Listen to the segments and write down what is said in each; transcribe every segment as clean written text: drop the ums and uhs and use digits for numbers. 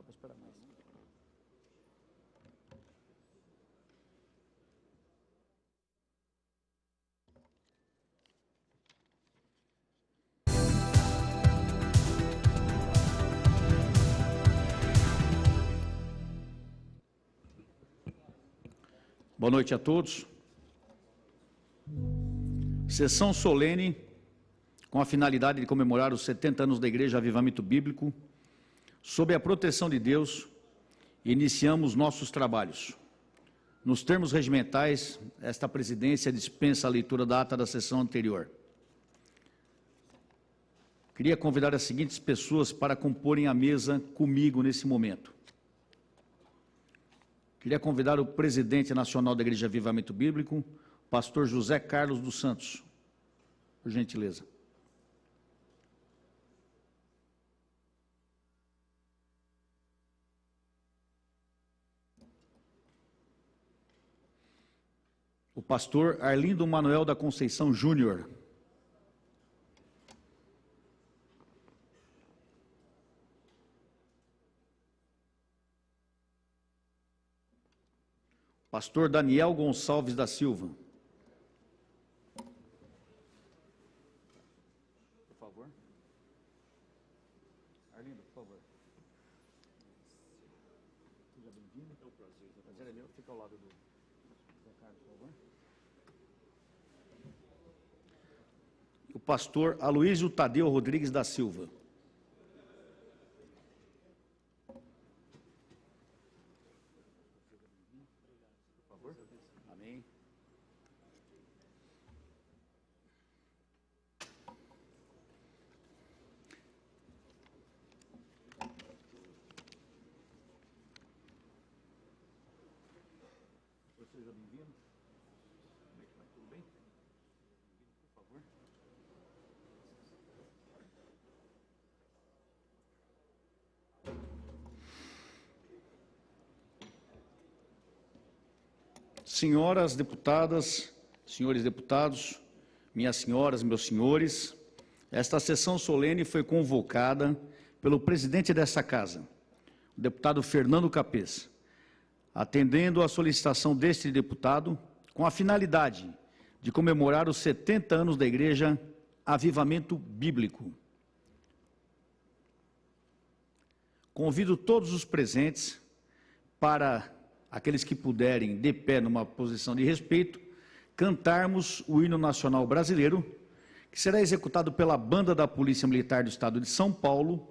para esperar mais. Boa noite a todos. Sessão solene com a finalidade de comemorar os 70 anos da Igreja Avivamento Bíblico. Sob a proteção de Deus, iniciamos nossos trabalhos. Nos termos regimentais, esta presidência dispensa a leitura da ata da sessão anterior. Queria convidar as seguintes pessoas para comporem a mesa comigo nesse momento. Queria convidar o presidente nacional da Igreja Avivamento Bíblico, pastor José Carlos dos Santos, por gentileza. O pastor Arlindo Manuel da Conceição Júnior. Pastor Daniel Gonçalves da Silva. Por favor. Arlindo, por favor. Seja bem-vindo. É um prazer. O prazer é meu. Fica ao lado do Zé Carlos, por favor. O pastor Aloísio Tadeu Rodrigues da Silva. Amém. Seja bem-vindo. Como é que vai? Tudo bem? Por favor. Senhoras deputadas, senhores deputados, minhas senhoras, meus senhores, esta sessão solene foi convocada pelo presidente dessa casa, o deputado Fernando Capês, atendendo à solicitação deste deputado, com a finalidade de comemorar os 70 anos da Igreja Avivamento Bíblico. Convido todos os presentes para aqueles que puderem, de pé, numa posição de respeito, cantarmos o hino nacional brasileiro, que será executado pela Banda da Polícia Militar do Estado de São Paulo,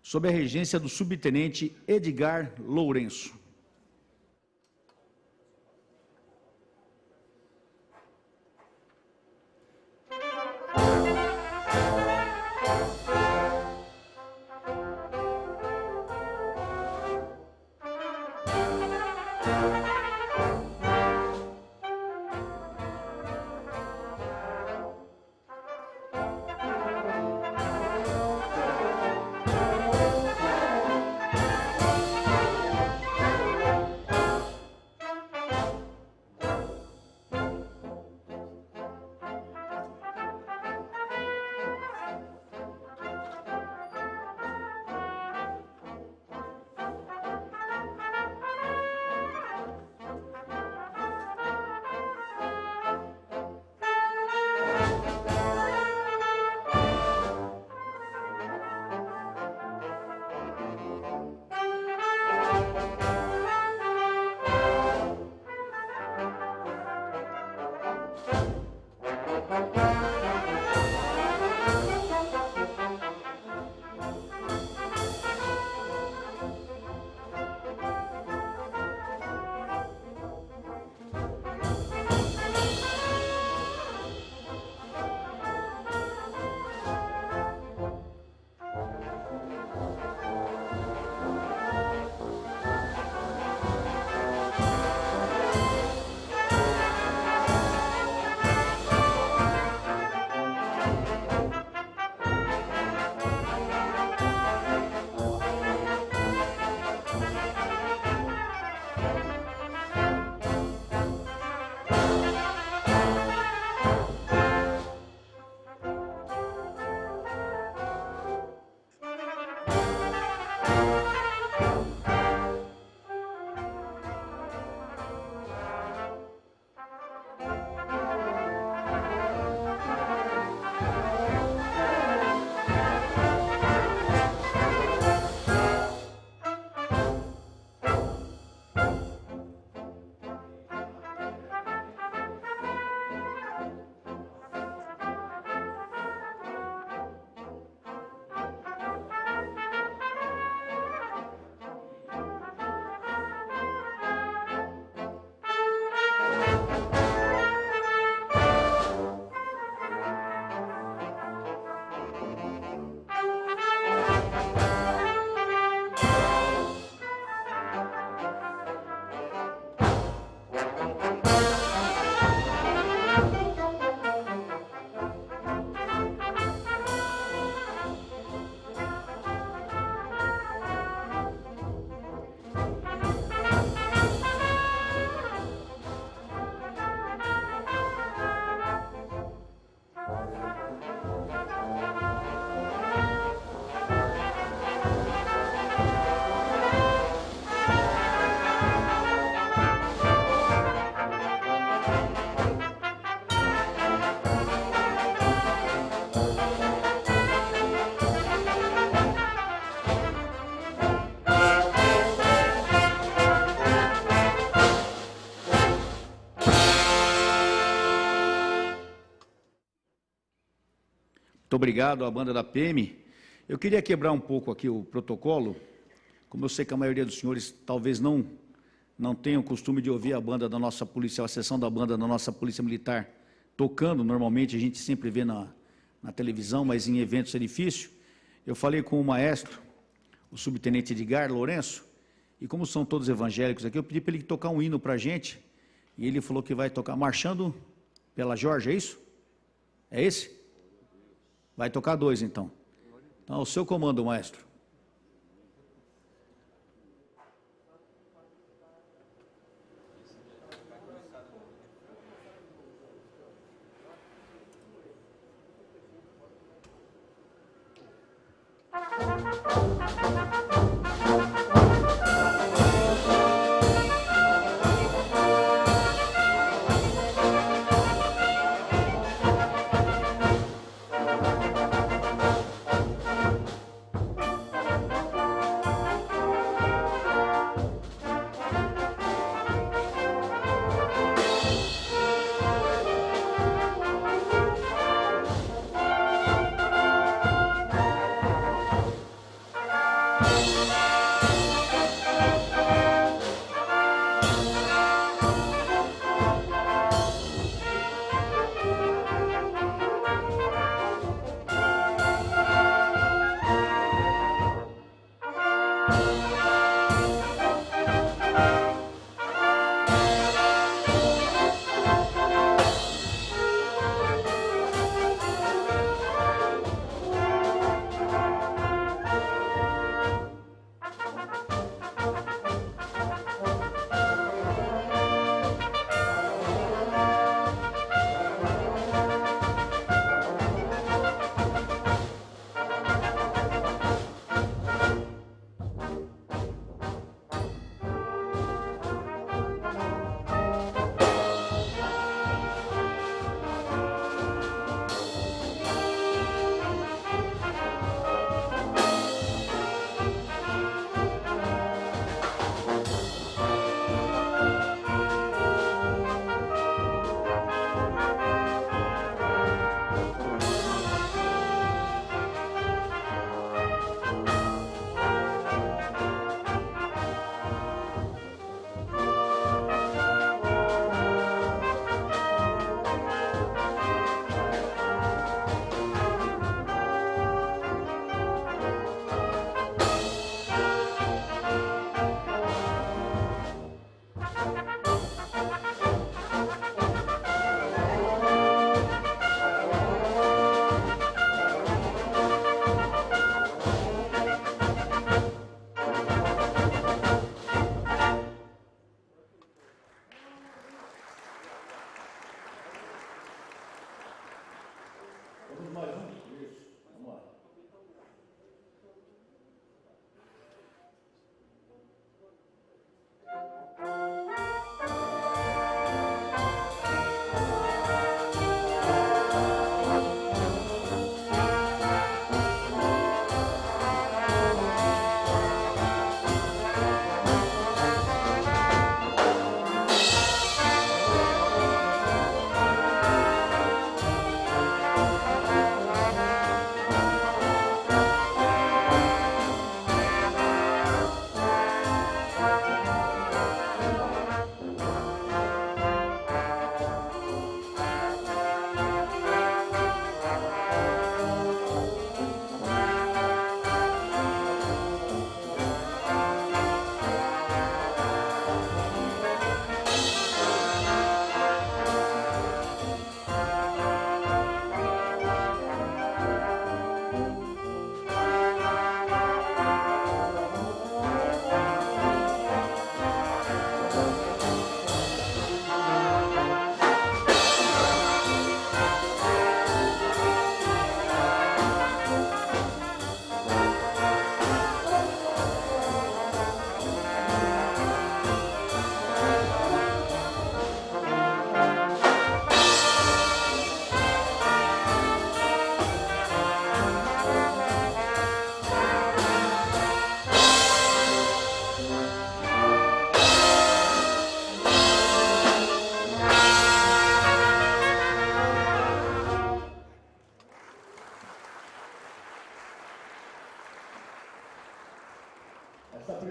sob a regência do subtenente Edgar Lourenço. obrigado à banda da PM. Eu queria quebrar um pouco aqui o protocolo, como eu sei que a maioria dos senhores talvez não tenham o costume de ouvir a banda da nossa polícia, a sessão da banda da nossa Polícia Militar tocando, normalmente a gente sempre vê na televisão, mas em eventos é difícil. Eu falei com o maestro, o subtenente Edgar Lourenço, e como são todos evangélicos aqui, eu pedi para ele tocar um hino para a gente, e ele falou que vai tocar Marchando pela Geórgia, é isso? É esse? Vai tocar 2, então. Então, ao seu comando, maestro.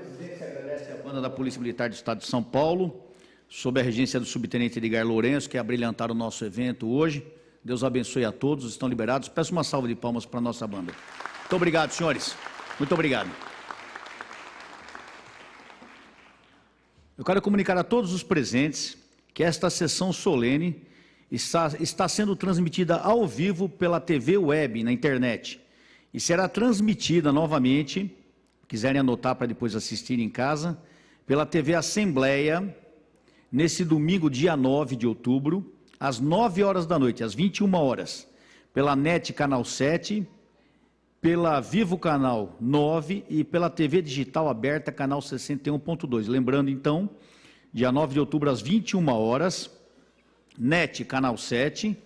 presidente agradece à banda da Polícia Militar do Estado de São Paulo, sob a regência do subtenente Edgar Lourenço, que abrilhantaram o nosso evento hoje. Deus abençoe a todos, estão liberados. Peço uma salva de palmas para a nossa banda. Muito obrigado, senhores. Muito obrigado. Eu quero comunicar a todos os presentes que esta sessão solene está sendo transmitida ao vivo pela TV Web, na internet, e será transmitida novamente, quiserem anotar para depois assistir em casa, pela TV Assembleia, nesse domingo, dia 9 de outubro, às 9 horas da noite, às 21 horas, pela NET Canal 7, pela Vivo Canal 9 e pela TV Digital Aberta, Canal 61.2. Lembrando, então, dia 9 de outubro, às 21 horas, NET Canal 7,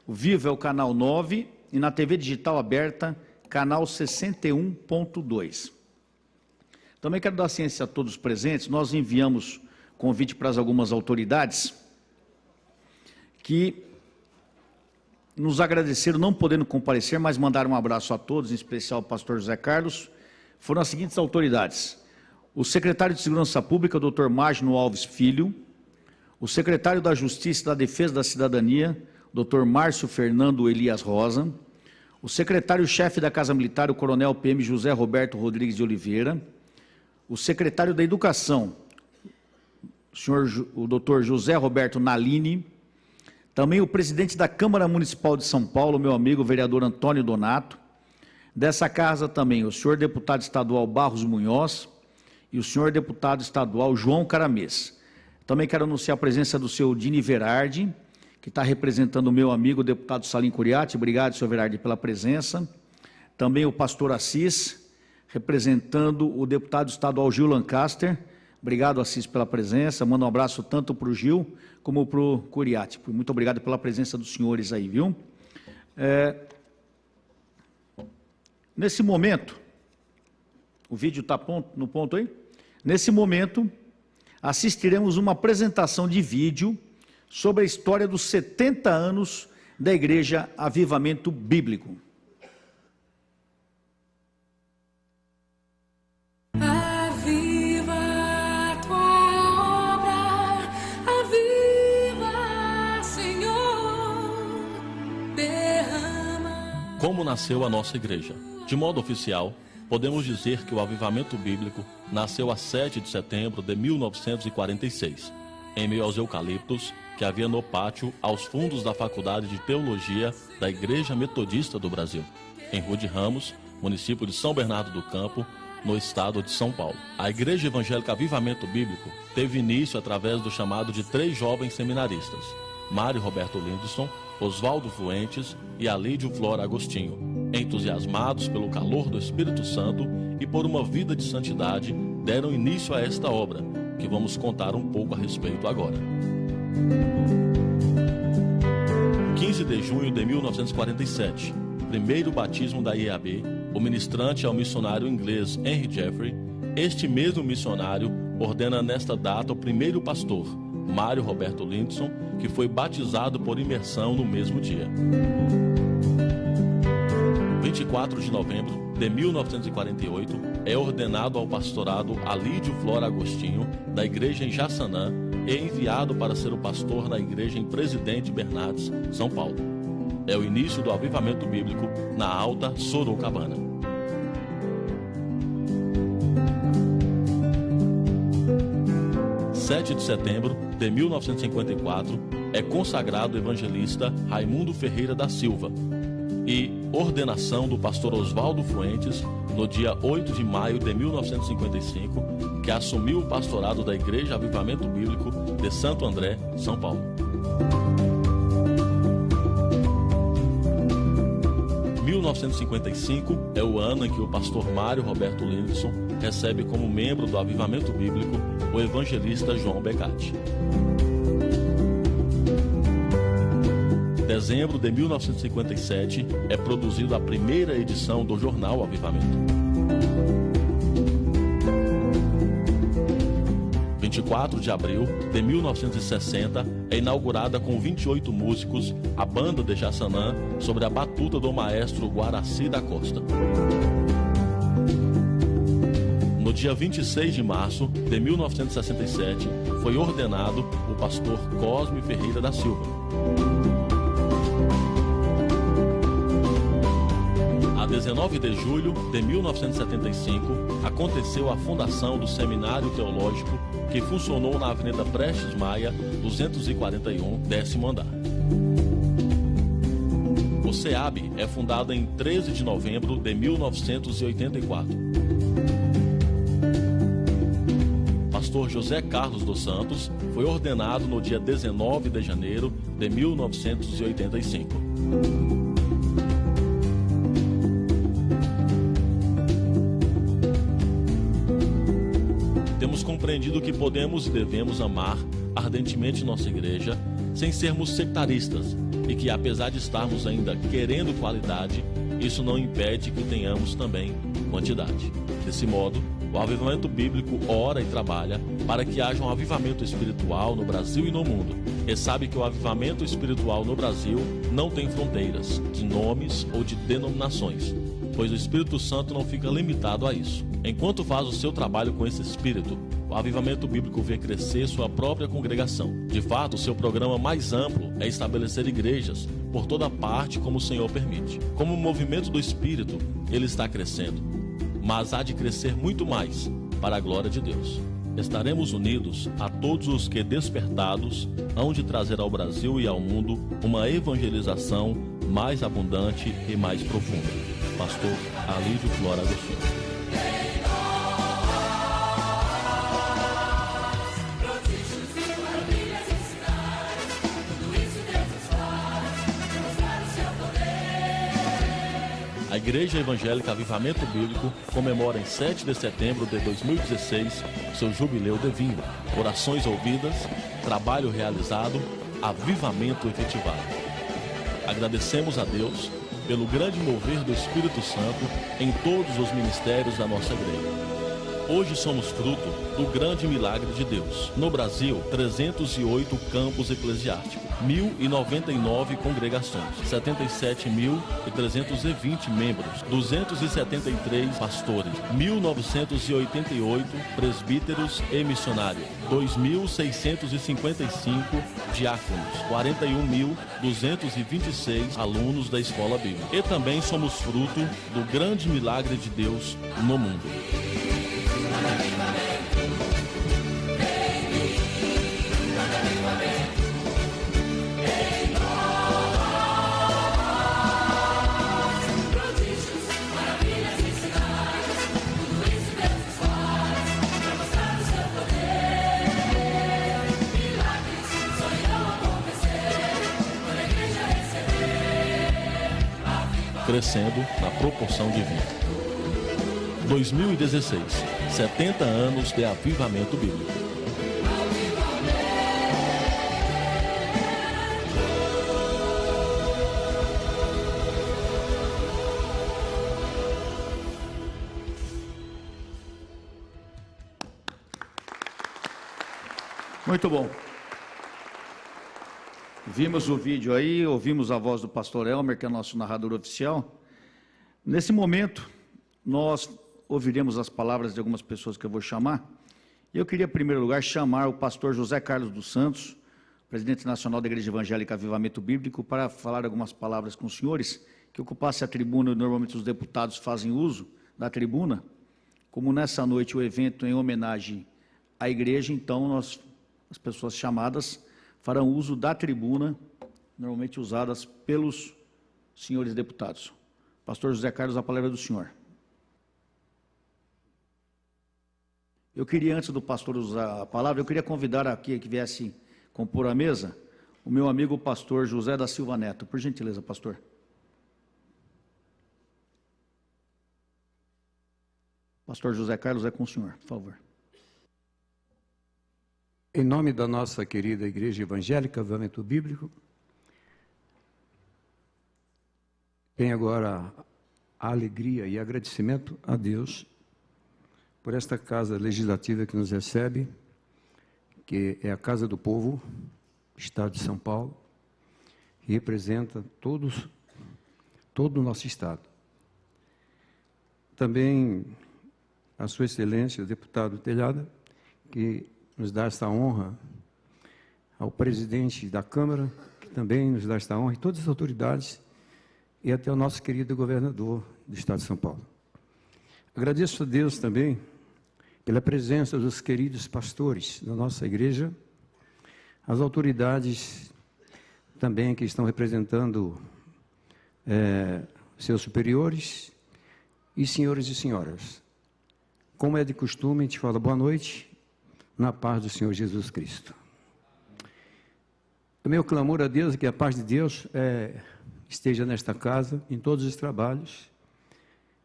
o Vivo é o Canal 9 e na TV Digital Aberta, Canal 61.2. Também quero dar ciência a todos os presentes, nós enviamos convite para algumas autoridades que nos agradeceram, não podendo comparecer, mas mandaram um abraço a todos, em especial ao pastor José Carlos. Foram as seguintes autoridades: o secretário de Segurança Pública, Dr. Magno Alves Filho, o secretário da Justiça e da Defesa da Cidadania, Dr. Márcio Fernando Elias Rosa, o secretário-chefe da Casa Militar, o coronel PM José Roberto Rodrigues de Oliveira, o secretário da Educação, o Dr. José Roberto Nalini, também o presidente da Câmara Municipal de São Paulo, meu amigo, o vereador Antônio Donato. Dessa casa também o senhor deputado estadual Barros Munhoz e o senhor deputado estadual João Caramês. Também quero anunciar a presença do seu Dini Verardi, que está representando o meu amigo, o deputado Salim Curiati. Obrigado, senhor Verardi, pela presença. Também o pastor Assis, representando o deputado estadual Gil Lancaster. Obrigado, Assis, pela presença. Mando um abraço tanto para o Gil como para o Curiati. Muito obrigado pela presença dos senhores aí, viu? Nesse momento, o vídeo está no ponto aí? Nesse momento, assistiremos uma apresentação de vídeo sobre a história dos 70 anos da Igreja Avivamento Bíblico. Como nasceu a nossa igreja? De modo oficial, podemos dizer que o Avivamento Bíblico nasceu a 7 de setembro de 1946, em meio aos eucaliptos que havia no pátio aos fundos da Faculdade de Teologia da Igreja Metodista do Brasil, em Rua de Ramos, município de São Bernardo do Campo, no estado de São Paulo. A Igreja Evangélica Avivamento Bíblico teve início através do chamado de 3 jovens seminaristas, Mário Roberto Lindson, Oswaldo Fuentes e Alídio Flora Agostinho, entusiasmados pelo calor do Espírito Santo e por uma vida de santidade, deram início a esta obra, que vamos contar um pouco a respeito agora. 15 de junho de 1947, primeiro batismo da IAB, o ministrante é o missionário inglês Henry Jeffrey. Este mesmo missionário ordena nesta data o primeiro pastor, Mário Roberto Lindson, que foi batizado por imersão no mesmo dia. 24 de novembro de 1948, é ordenado ao pastorado Alídio Flora Agostinho, da igreja em Jaçanã, e enviado para ser o pastor na igreja em Presidente Bernardes, São Paulo. É o início do avivamento bíblico na Alta Sorocabana. Em 7 de setembro de 1954, é consagrado o evangelista Raimundo Ferreira da Silva e ordenação do pastor Oswaldo Fuentes no dia 8 de maio de 1955, que assumiu o pastorado da Igreja Avivamento Bíblico de Santo André, São Paulo. 1955 é o ano em que o pastor Mário Roberto Lindson recebe como membro do Avivamento Bíblico o evangelista João Becati. Dezembro de 1957 é produzida a primeira edição do jornal Avivamento. 24 de abril de 1960 é inaugurada com 28 músicos a Banda de Jaçanã, sobre a batuta do maestro Guaraci da Costa. No dia 26 de março de 1967, foi ordenado o pastor Cosme Ferreira da Silva. A 19 de julho de 1975, aconteceu a fundação do Seminário Teológico, que funcionou na Avenida Prestes Maia, 241, 10º andar. O SEAB é fundado em 13 de novembro de 1984. Pastor José Carlos dos Santos foi ordenado no dia 19 de janeiro de 1985. Temos compreendido que podemos e devemos amar ardentemente nossa igreja sem sermos sectaristas e que, apesar de estarmos ainda querendo qualidade, isso não impede que tenhamos também quantidade. Desse modo, o Avivamento Bíblico ora e trabalha para que haja um avivamento espiritual no Brasil e no mundo. E sabe que o avivamento espiritual no Brasil não tem fronteiras, de nomes ou de denominações, pois o Espírito Santo não fica limitado a isso. Enquanto faz o seu trabalho com esse Espírito, o Avivamento Bíblico vê crescer sua própria congregação. De fato, o seu programa mais amplo é estabelecer igrejas por toda parte como o Senhor permite. Como movimento do Espírito, ele está crescendo, mas há de crescer muito mais para a glória de Deus. Estaremos unidos a todos os que, despertados, hão de trazer ao Brasil e ao mundo uma evangelização mais abundante e mais profunda. Pastor Alívio Flora Agostinho. A Igreja Evangélica Avivamento Bíblico comemora em 7 de setembro de 2016 seu jubileu de vinho. Orações ouvidas, trabalho realizado, avivamento efetivado. Agradecemos a Deus pelo grande mover do Espírito Santo em todos os ministérios da nossa igreja. Hoje somos fruto do grande milagre de Deus. No Brasil, 308 campos eclesiásticos, 1.099 congregações, 77.320 membros, 273 pastores, 1.988 presbíteros e missionários, 2.655 diáconos, 41.226 alunos da escola bíblica. E também somos fruto do grande milagre de Deus no mundo. Crescendo na proporção divina. 2016, 70 anos de avivamento bíblico. Muito bom. Vimos o vídeo aí, ouvimos a voz do pastor Elmer, que é nosso narrador oficial. Nesse momento, nós ouviremos as palavras de algumas pessoas que eu vou chamar. Eu queria, em primeiro lugar, chamar o pastor José Carlos dos Santos, presidente nacional da Igreja Evangélica Avivamento Bíblico, para falar algumas palavras com os senhores, que ocupasse a tribuna. Normalmente os deputados fazem uso da tribuna. Como nessa noite o evento é em homenagem à igreja, então as pessoas chamadas farão uso da tribuna, normalmente usadas pelos senhores deputados. Pastor José Carlos, a palavra é do senhor. Eu queria, antes do pastor usar a palavra, eu queria convidar aqui que viesse compor a mesa o meu amigo pastor José da Silva Neto. Por gentileza, pastor. Pastor José Carlos, é com o senhor, por favor. Em nome da nossa querida Igreja Evangélica Avivamento Bíblico, tenho agora a alegria e agradecimento a Deus por esta casa legislativa que nos recebe, que é a Casa do Povo, Estado de São Paulo, que representa todo o nosso Estado. Também a Sua Excelência, o deputado Telhada, que nos dá esta honra, ao presidente da Câmara, que também nos dá esta honra, e todas as autoridades, e até o nosso querido governador do Estado de São Paulo. Agradeço a Deus também pela presença dos queridos pastores da nossa igreja, as autoridades também que estão representando seus superiores e senhores e senhoras. Como é de costume, a gente fala boa noite, na paz do Senhor Jesus Cristo. O meu clamor a Deus é que a paz de Deus esteja nesta casa, em todos os trabalhos,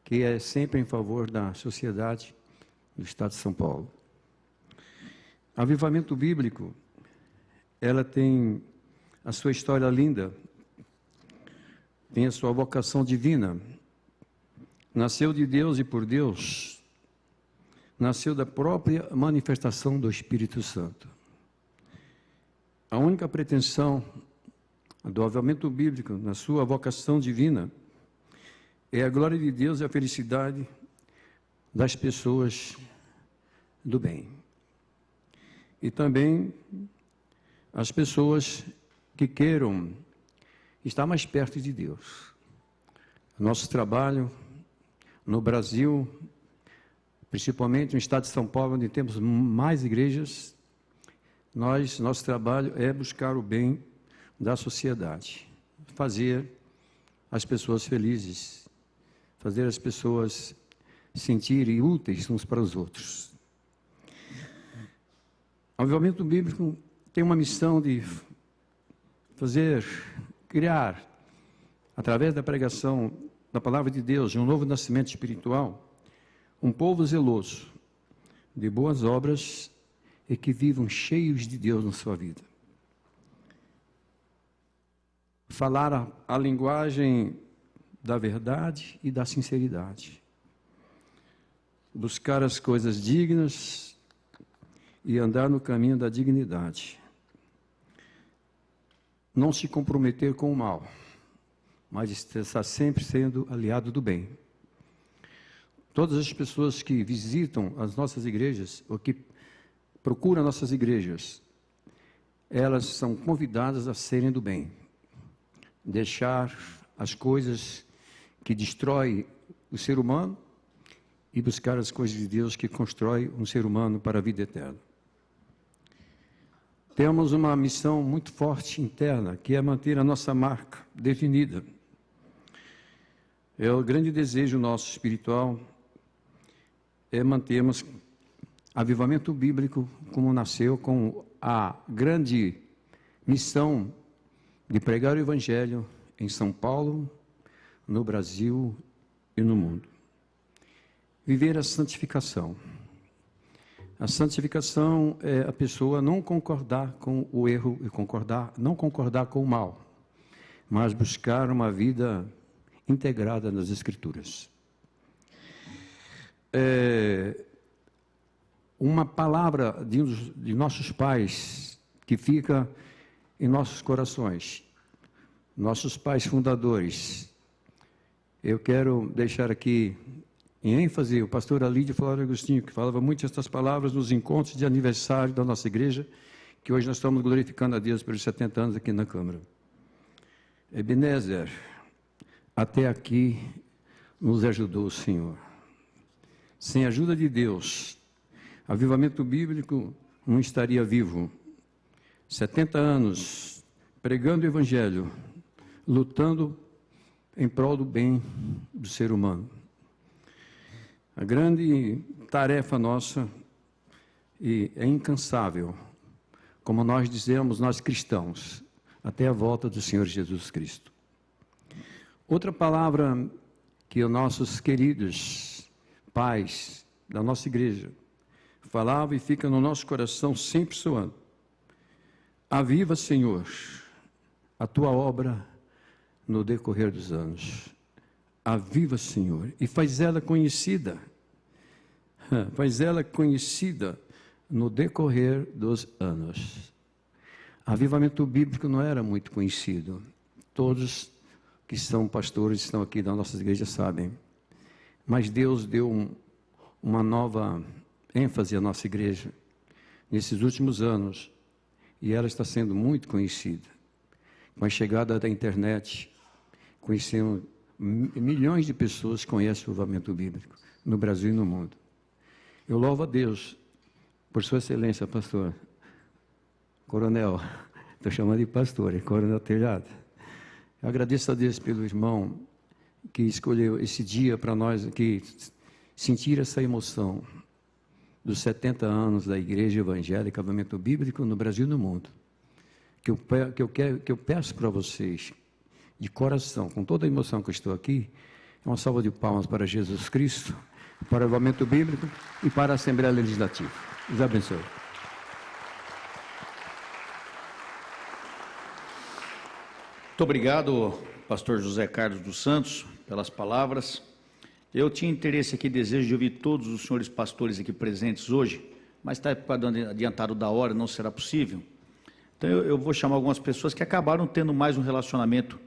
que é sempre em favor da sociedade do Estado de São Paulo. Avivamento Bíblico, ela tem a sua história linda, tem a sua vocação divina, nasceu de Deus e por Deus, nasceu da própria manifestação do Espírito Santo. A única pretensão do avivamento bíblico, na sua vocação divina, é a glória de Deus e a felicidade das pessoas do bem. E também as pessoas que queiram estar mais perto de Deus. Nosso trabalho no Brasil, principalmente no estado de São Paulo, onde temos mais igrejas, nosso trabalho é buscar o bem da sociedade, fazer as pessoas felizes, fazer as pessoas sentirem úteis uns para os outros. O avivamento bíblico tem uma missão de criar, através da pregação da palavra de Deus, de um novo nascimento espiritual, um povo zeloso, de boas obras e que vivam cheios de Deus na sua vida. Falar a linguagem da verdade e da sinceridade. Buscar as coisas dignas e andar no caminho da dignidade. Não se comprometer com o mal, mas estar sempre sendo aliado do bem. Todas as pessoas que visitam as nossas igrejas, ou que procuram nossas igrejas, elas são convidadas a serem do bem. Deixar as coisas que destroem o ser humano e buscar as coisas de Deus que constroem um ser humano para a vida eterna. Temos uma missão muito forte interna, que é manter a nossa marca definida. O grande desejo nosso espiritual é mantermos avivamento bíblico como nasceu, com a grande missão de pregar o Evangelho em São Paulo, no Brasil e no mundo. Viver a santificação. A santificação é a pessoa não concordar com o erro e não concordar com o mal, mas buscar uma vida integrada nas Escrituras. Uma palavra de nossos pais que fica em nossos corações, nossos pais fundadores. Eu quero deixar aqui em ênfase o pastor Alídio Flávio Agostinho, que falava muito estas palavras nos encontros de aniversário da nossa igreja, que hoje nós estamos glorificando a Deus pelos 70 anos aqui na Câmara. Ebenezer, até aqui nos ajudou o Senhor. Sem a ajuda de Deus, avivamento bíblico não estaria vivo. 70 anos pregando o Evangelho, lutando em prol do bem do ser humano. A grande tarefa nossa é incansável, como nós dizemos, nós cristãos, até a volta do Senhor Jesus Cristo. Outra palavra que os nossos queridos pais da nossa igreja falavam e fica no nosso coração sempre soando: aviva, Senhor, a tua obra no decorrer dos anos. Aviva, Senhor, e faz ela conhecida no decorrer dos anos. Avivamento bíblico não era muito conhecido. Todos que são pastores, estão aqui da nossa igreja, sabem. Mas Deus deu uma nova ênfase à nossa igreja nesses últimos anos, e ela está sendo muito conhecida. Com a chegada da internet, conhecemos milhões de pessoas que conhecem o avivamento bíblico no Brasil e no mundo. Eu louvo a Deus por Sua Excelência, pastor, coronel, estou chamando de pastor, é coronel Telhado. Eu agradeço a Deus pelo irmão que escolheu esse dia para nós aqui sentir essa emoção dos 70 anos da Igreja Evangélica Avivamento Bíblico no Brasil e no mundo. Que eu peço para vocês, de coração, com toda a emoção que eu estou aqui, uma salva de palmas para Jesus Cristo, para o Avivamento Bíblico e para a Assembleia Legislativa. Deus abençoe. Muito obrigado, pastor José Carlos dos Santos, pelas palavras. Eu tinha interesse aqui, desejo de ouvir todos os senhores pastores aqui presentes hoje, mas está adiantado da hora, não será possível. Então eu vou chamar algumas pessoas que acabaram tendo mais um relacionamento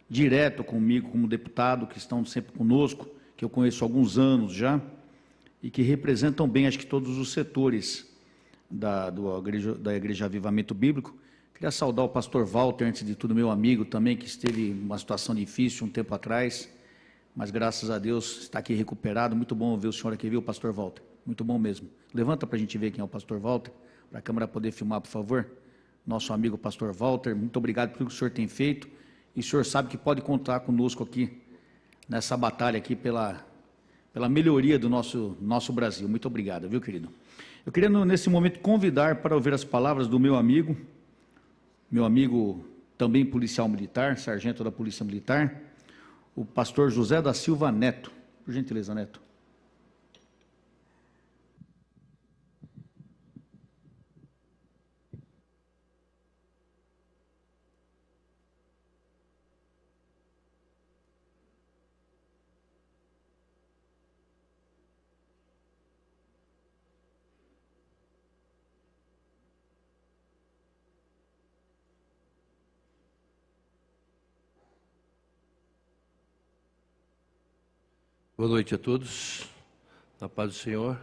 direto comigo, como deputado, que estão sempre conosco, que eu conheço há alguns anos já, e que representam bem, acho que todos os setores da Igreja Avivamento Bíblico. Queria saudar o pastor Walter, antes de tudo, meu amigo também, que esteve em uma situação difícil um tempo atrás, mas graças a Deus está aqui recuperado. Muito bom ver o senhor aqui, viu, pastor Walter? Muito bom mesmo. Levanta para a gente ver quem é o pastor Walter, para a câmera poder filmar, por favor. Nosso amigo pastor Walter, muito obrigado pelo que o senhor tem feito, e o senhor sabe que pode contar conosco aqui, nessa batalha aqui pela melhoria do nosso Brasil. Muito obrigado, viu, querido? Eu queria, nesse momento, convidar para ouvir as palavras do meu amigo também policial militar, sargento da Polícia Militar, o pastor José da Silva Neto. Por gentileza, Neto. Boa noite a todos, na paz do Senhor.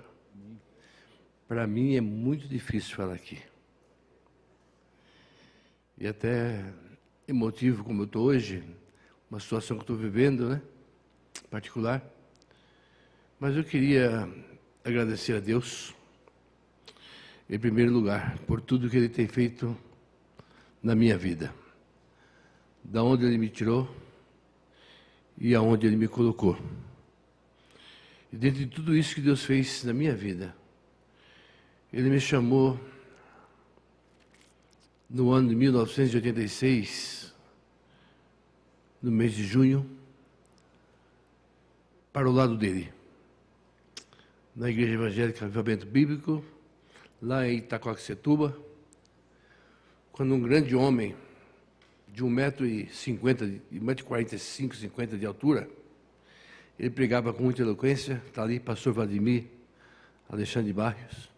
Para mim é muito difícil falar aqui. E até emotivo como eu estou hoje, uma situação que estou vivendo, né, particular. Mas eu queria agradecer a Deus, em primeiro lugar, por tudo que Ele tem feito na minha vida. Da onde Ele me tirou e aonde Ele me colocou. E dentro de tudo isso que Deus fez na minha vida, Ele me chamou no ano de 1986, no mês de junho, para o lado dele, na Igreja Evangélica Avivamento Bíblico, lá em Itacoaxetuba, quando um grande homem de 1,50 m, 1,45 m, 50 de altura, ele pregava com muita eloquência. Está ali, pastor Vladimir Alexandre Barrios.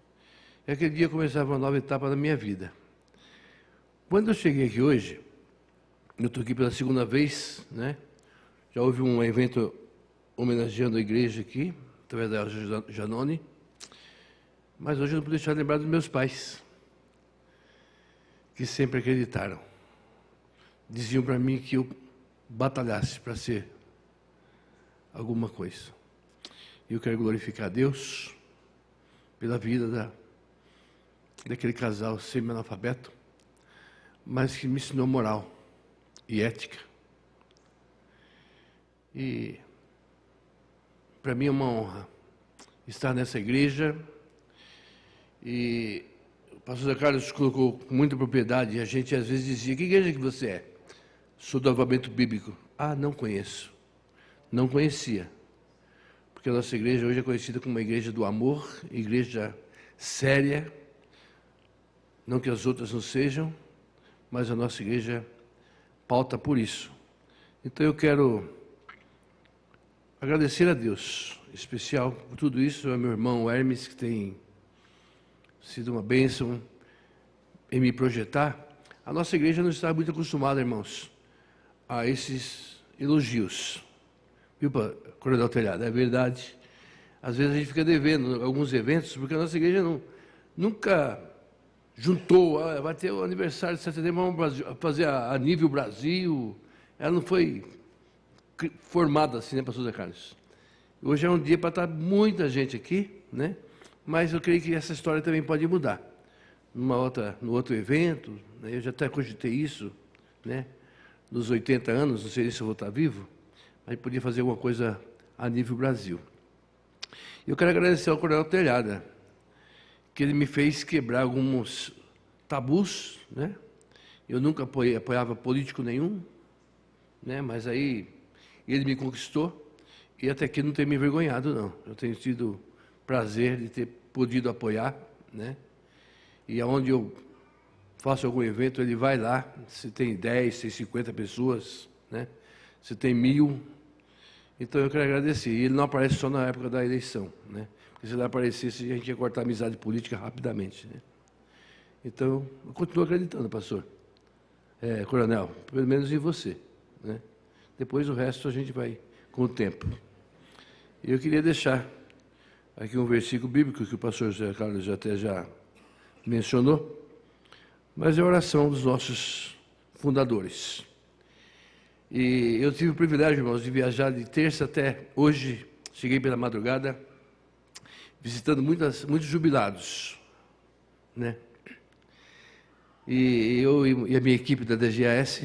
E aquele dia começava uma nova etapa da minha vida. Quando eu cheguei aqui hoje, eu estou aqui pela segunda vez, né? Já houve um evento homenageando a igreja aqui, através da Elza Janone, mas hoje eu não pude deixar de lembrar dos meus pais, que sempre acreditaram. Diziam para mim que eu batalhasse para ser alguma coisa. Eu quero glorificar a Deus pela vida daquele casal semi-analfabeto, mas que me ensinou moral e ética. E para mim é uma honra estar nessa igreja. E o pastor Zé Carlos colocou com muita propriedade, e a gente às vezes dizia: que igreja que você é? Sou do Avivamento Bíblico. Ah, não conheço. Não conhecia, porque a nossa igreja hoje é conhecida como uma igreja do amor, igreja séria, não que as outras não sejam, mas a nossa igreja pauta por isso. Então eu quero agradecer a Deus, em especial por tudo isso, ao meu irmão Hermes, que tem sido uma bênção em me projetar. A nossa igreja não está muito acostumada, irmãos, a esses elogios. Viu, Coronel Telhado? É verdade. às vezes a gente fica devendo alguns eventos, porque a nossa igreja nunca juntou, vai ter o aniversário de 7 de setembro, vamos fazer a nível Brasil. Ela não foi formada assim, né, pastor Zé Carlos? Hoje é um dia para estar muita gente aqui, né? Mas eu creio que essa história também pode mudar. No outro evento, né? Eu já até cogitei isso, né? Nos 80 anos, não sei se eu vou estar vivo, mas podia fazer alguma coisa a nível Brasil. Eu quero agradecer ao Coronel Telhada, que ele me fez quebrar alguns tabus, né? Eu nunca apoiava político nenhum, né? Mas aí ele me conquistou e até aqui não tem me envergonhado, não. Eu tenho tido prazer de ter podido apoiar, né? E aonde eu faço algum evento, ele vai lá, se tem 10, se tem 50 pessoas, né? Se tem 1000. Então eu quero agradecer. E ele não aparece só na época da eleição, né? Porque se ele aparecesse, a gente ia cortar a amizade política rapidamente, né? Então, eu continuo acreditando, pastor. Coronel, pelo menos em você, né? Depois o resto a gente vai com o tempo. E eu queria deixar aqui um versículo bíblico que o pastor José Carlos já mencionou, mas é a oração dos nossos fundadores. E eu tive o privilégio, irmãos, de viajar de terça até hoje, cheguei pela madrugada, visitando muitos jubilados, né? E eu e a minha equipe da DGAS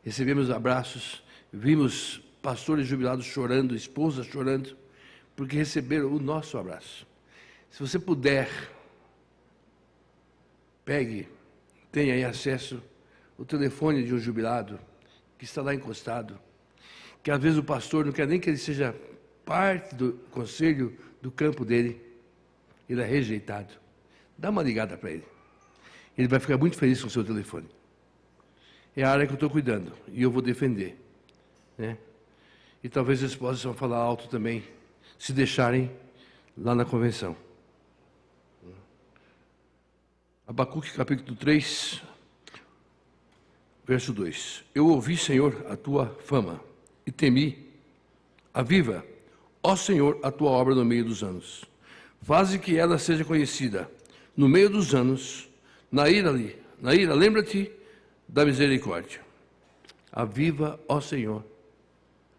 recebemos abraços, vimos pastores jubilados chorando, esposas chorando, porque receberam o nosso abraço. Se você puder, pegue, tenha aí acesso ao telefone de um jubilado que está lá encostado, que às vezes o pastor não quer nem que ele seja parte do conselho do campo dele, ele é rejeitado. Dá uma ligada para ele. Ele vai ficar muito feliz com o seu telefone. É a área que eu estou cuidando e eu vou defender, né? E talvez eles possam falar alto também, se deixarem lá na convenção. Abacuque, capítulo 3, verso 2. Eu ouvi, Senhor, a tua fama e temi. Aviva, ó Senhor, a tua obra no meio dos anos. Faze que ela seja conhecida no meio dos anos. Na ira, lembra-te da misericórdia. Aviva, ó Senhor,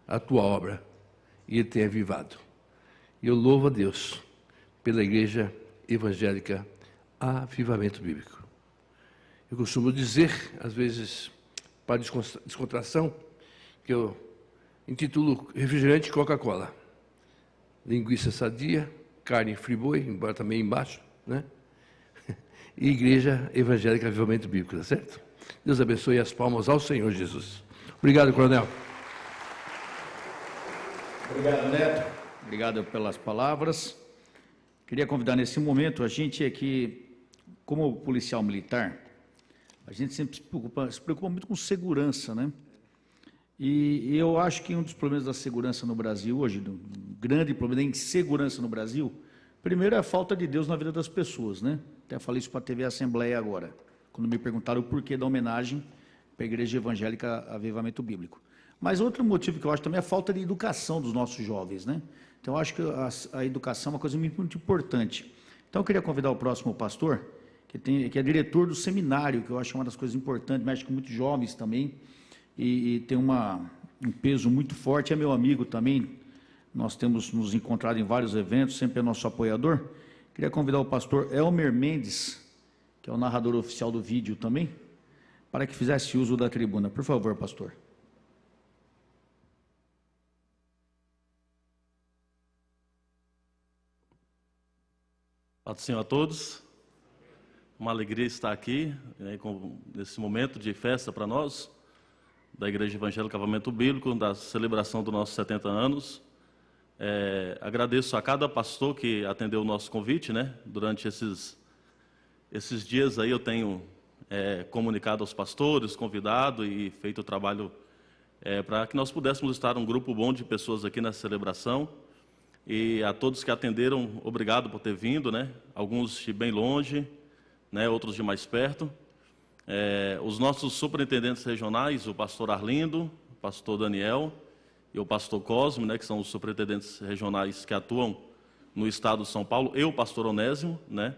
a tua obra, e ele tem avivado. E eu louvo a Deus pela Igreja Evangélica Avivamento Bíblico. Eu costumo dizer, às vezes, para descontração, que eu intitulo refrigerante Coca-Cola. Linguiça sadia, carne friboi, embora também embaixo, né? E Igreja Evangélica Avivamento Bíblico, tá certo? Deus abençoe as palmas ao Senhor Jesus. Obrigado, coronel. Obrigado, Neto. Obrigado pelas palavras. Queria convidar nesse momento, a gente aqui, como policial militar, a gente sempre se preocupa muito com segurança, né? E eu acho que um dos problemas da segurança no Brasil hoje, um grande problema da insegurança no Brasil, primeiro é a falta de Deus na vida das pessoas, né? Até falei isso para a TV Assembleia agora, quando me perguntaram o porquê da homenagem para a Igreja Evangélica Avivamento Bíblico. Mas outro motivo que eu acho também é a falta de educação dos nossos jovens, né? Então, eu acho que a educação é uma coisa muito, muito importante. Então, eu queria convidar o próximo pastor, que é diretor do seminário, que eu acho uma das coisas importantes, mexe com muitos jovens também, e tem um peso muito forte, é meu amigo também. Nós temos nos encontrado em vários eventos, sempre é nosso apoiador. Queria convidar o pastor Elmer Mendes, que é o narrador oficial do vídeo também, para que fizesse uso da tribuna. Por favor, pastor. Paz do Senhor a todos. Uma alegria estar aqui, nesse momento de festa para nós, da Igreja Evangélica Avivamento Bíblico, da celebração dos nossos 70 anos. Agradeço a cada pastor que atendeu o nosso convite, né? Durante esses dias aí eu tenho comunicado aos pastores, convidado e feito o trabalho para que nós pudéssemos estar um grupo bom de pessoas aqui nessa celebração. E a todos que atenderam, obrigado por ter vindo, né? Alguns de bem longe, né? Outros de mais perto. Os nossos superintendentes regionais, o pastor Arlindo, o pastor Daniel e o pastor Cosme, né? Que são os superintendentes regionais que atuam no estado de São Paulo, eu, pastor Onésimo, né,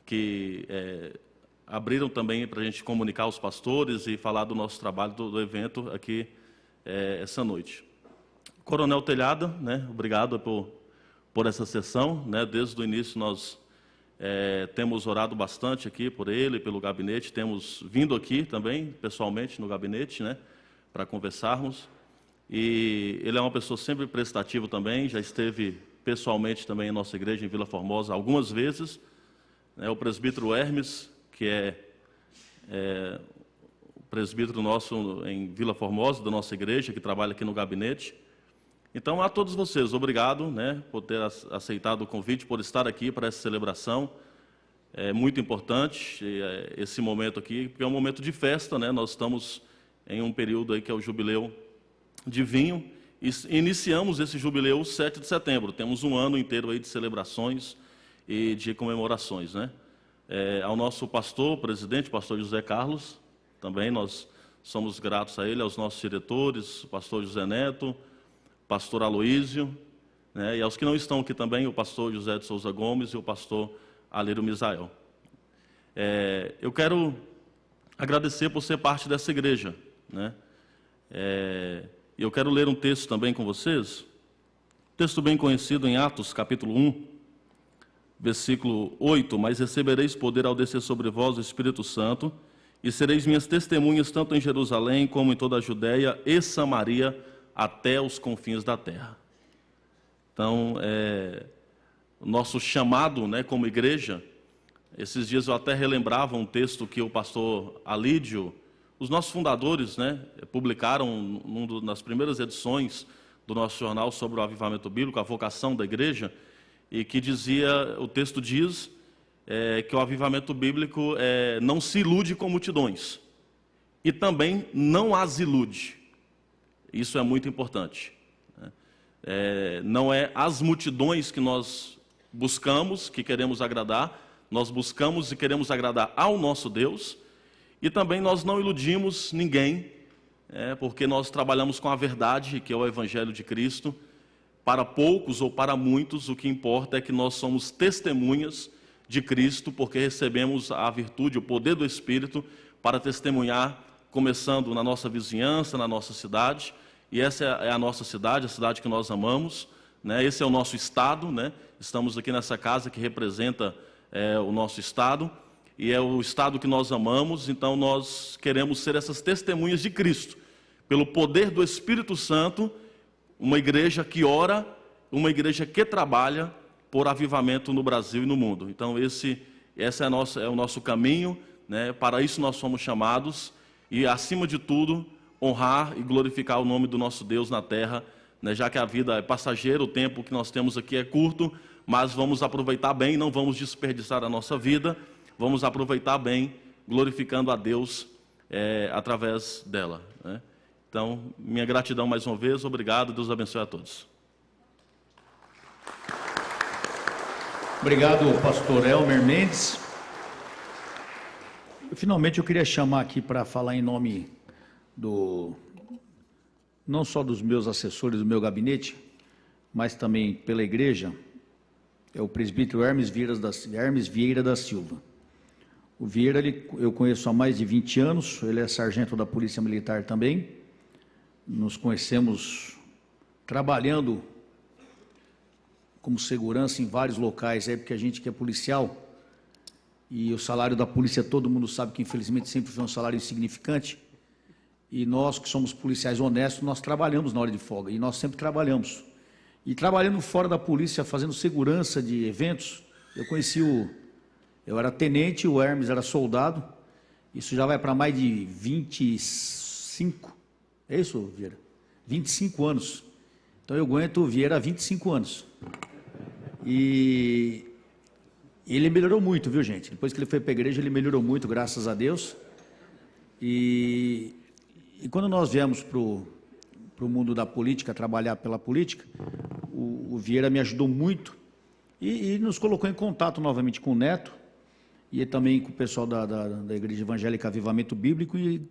que abriram também para a gente comunicar aos pastores e falar do nosso trabalho, do evento aqui essa noite. Coronel Telhada, né, obrigado por essa sessão, né, desde o início nós temos orado bastante aqui por ele, pelo gabinete, temos vindo aqui também, pessoalmente, no gabinete, né, para conversarmos, e ele é uma pessoa sempre prestativa também, já esteve pessoalmente também em nossa igreja em Vila Formosa algumas vezes, né, o presbítero Hermes, que é o presbítero nosso em Vila Formosa, da nossa igreja, que trabalha aqui no gabinete. Então, a todos vocês, obrigado, né, por ter aceitado o convite, por estar aqui para essa celebração. É muito importante esse momento aqui, porque é um momento de festa, né? Nós estamos em um período aí que é o jubileu de vinho, e iniciamos esse jubileu 7 de setembro. Temos um ano inteiro aí de celebrações e de comemorações, né? Ao nosso pastor, presidente, pastor José Carlos, também nós somos gratos a ele, aos nossos diretores, o pastor José Neto, pastor Aloísio, né, e aos que não estão aqui também, o pastor José de Souza Gomes e o pastor Alírio Misael. Eu quero agradecer por ser parte dessa igreja, né? Eu quero ler um texto também com vocês, texto bem conhecido em Atos, capítulo 1, versículo 8, mas recebereis poder ao descer sobre vós o Espírito Santo, e sereis minhas testemunhas tanto em Jerusalém como em toda a Judéia e Samaria, até os confins da terra. Então, o nosso chamado, né, como igreja, esses dias eu até relembrava um texto que o pastor Alídio, os nossos fundadores, né, publicaram nas primeiras edições do nosso jornal sobre o avivamento bíblico, a vocação da igreja, e que dizia, o texto diz que o avivamento bíblico não se ilude com multidões, e também não as ilude. Isso é muito importante. Não é as multidões que nós buscamos, que queremos agradar, nós buscamos e queremos agradar ao nosso Deus, e também nós não iludimos ninguém, porque nós trabalhamos com a verdade, que é o Evangelho de Cristo. Para poucos ou para muitos, o que importa é que nós somos testemunhas de Cristo, porque recebemos a virtude, o poder do Espírito, para testemunhar, começando na nossa vizinhança, na nossa cidade, e essa é a nossa cidade, a cidade que nós amamos, né? Esse é o nosso estado, né? Estamos aqui nessa casa que representa o nosso estado, e é o estado que nós amamos, então nós queremos ser essas testemunhas de Cristo, pelo poder do Espírito Santo, uma igreja que ora, uma igreja que trabalha por avivamento no Brasil e no mundo. Então esse é o nosso caminho, né? Para isso nós somos chamados, e acima de tudo, honrar e glorificar o nome do nosso Deus na terra, né? Já que a vida é passageira, o tempo que nós temos aqui é curto, mas vamos aproveitar bem, não vamos desperdiçar a nossa vida, vamos aproveitar bem, glorificando a Deus através dela, né? Então, minha gratidão mais uma vez, obrigado, Deus abençoe a todos. Obrigado, pastor Elmer Mendes. Finalmente, eu queria chamar aqui para falar em nome não só dos meus assessores do meu gabinete, mas também pela igreja, é o presbítero Hermes Vieira da Silva. O Vieira, eu conheço há mais de 20 anos, ele é sargento da Polícia Militar também. Nos conhecemos trabalhando como segurança em vários locais, porque a gente que é policial, e o salário da polícia todo mundo sabe que infelizmente sempre foi um salário insignificante, e nós que somos policiais honestos, nós trabalhamos na hora de folga, e nós sempre trabalhamos. E trabalhando fora da polícia, fazendo segurança de eventos, eu era tenente, o Hermes era soldado, isso já vai para mais de 25, é isso, Vieira? 25 anos. Então eu aguento o Vieira há 25 anos. E ele melhorou muito, viu, gente? Depois que ele foi para a igreja, ele melhorou muito, graças a Deus. E quando nós viemos para o mundo da política, trabalhar pela política, o Vieira me ajudou muito e nos colocou em contato novamente com o Neto e também com o pessoal da Igreja Evangélica Avivamento Bíblico e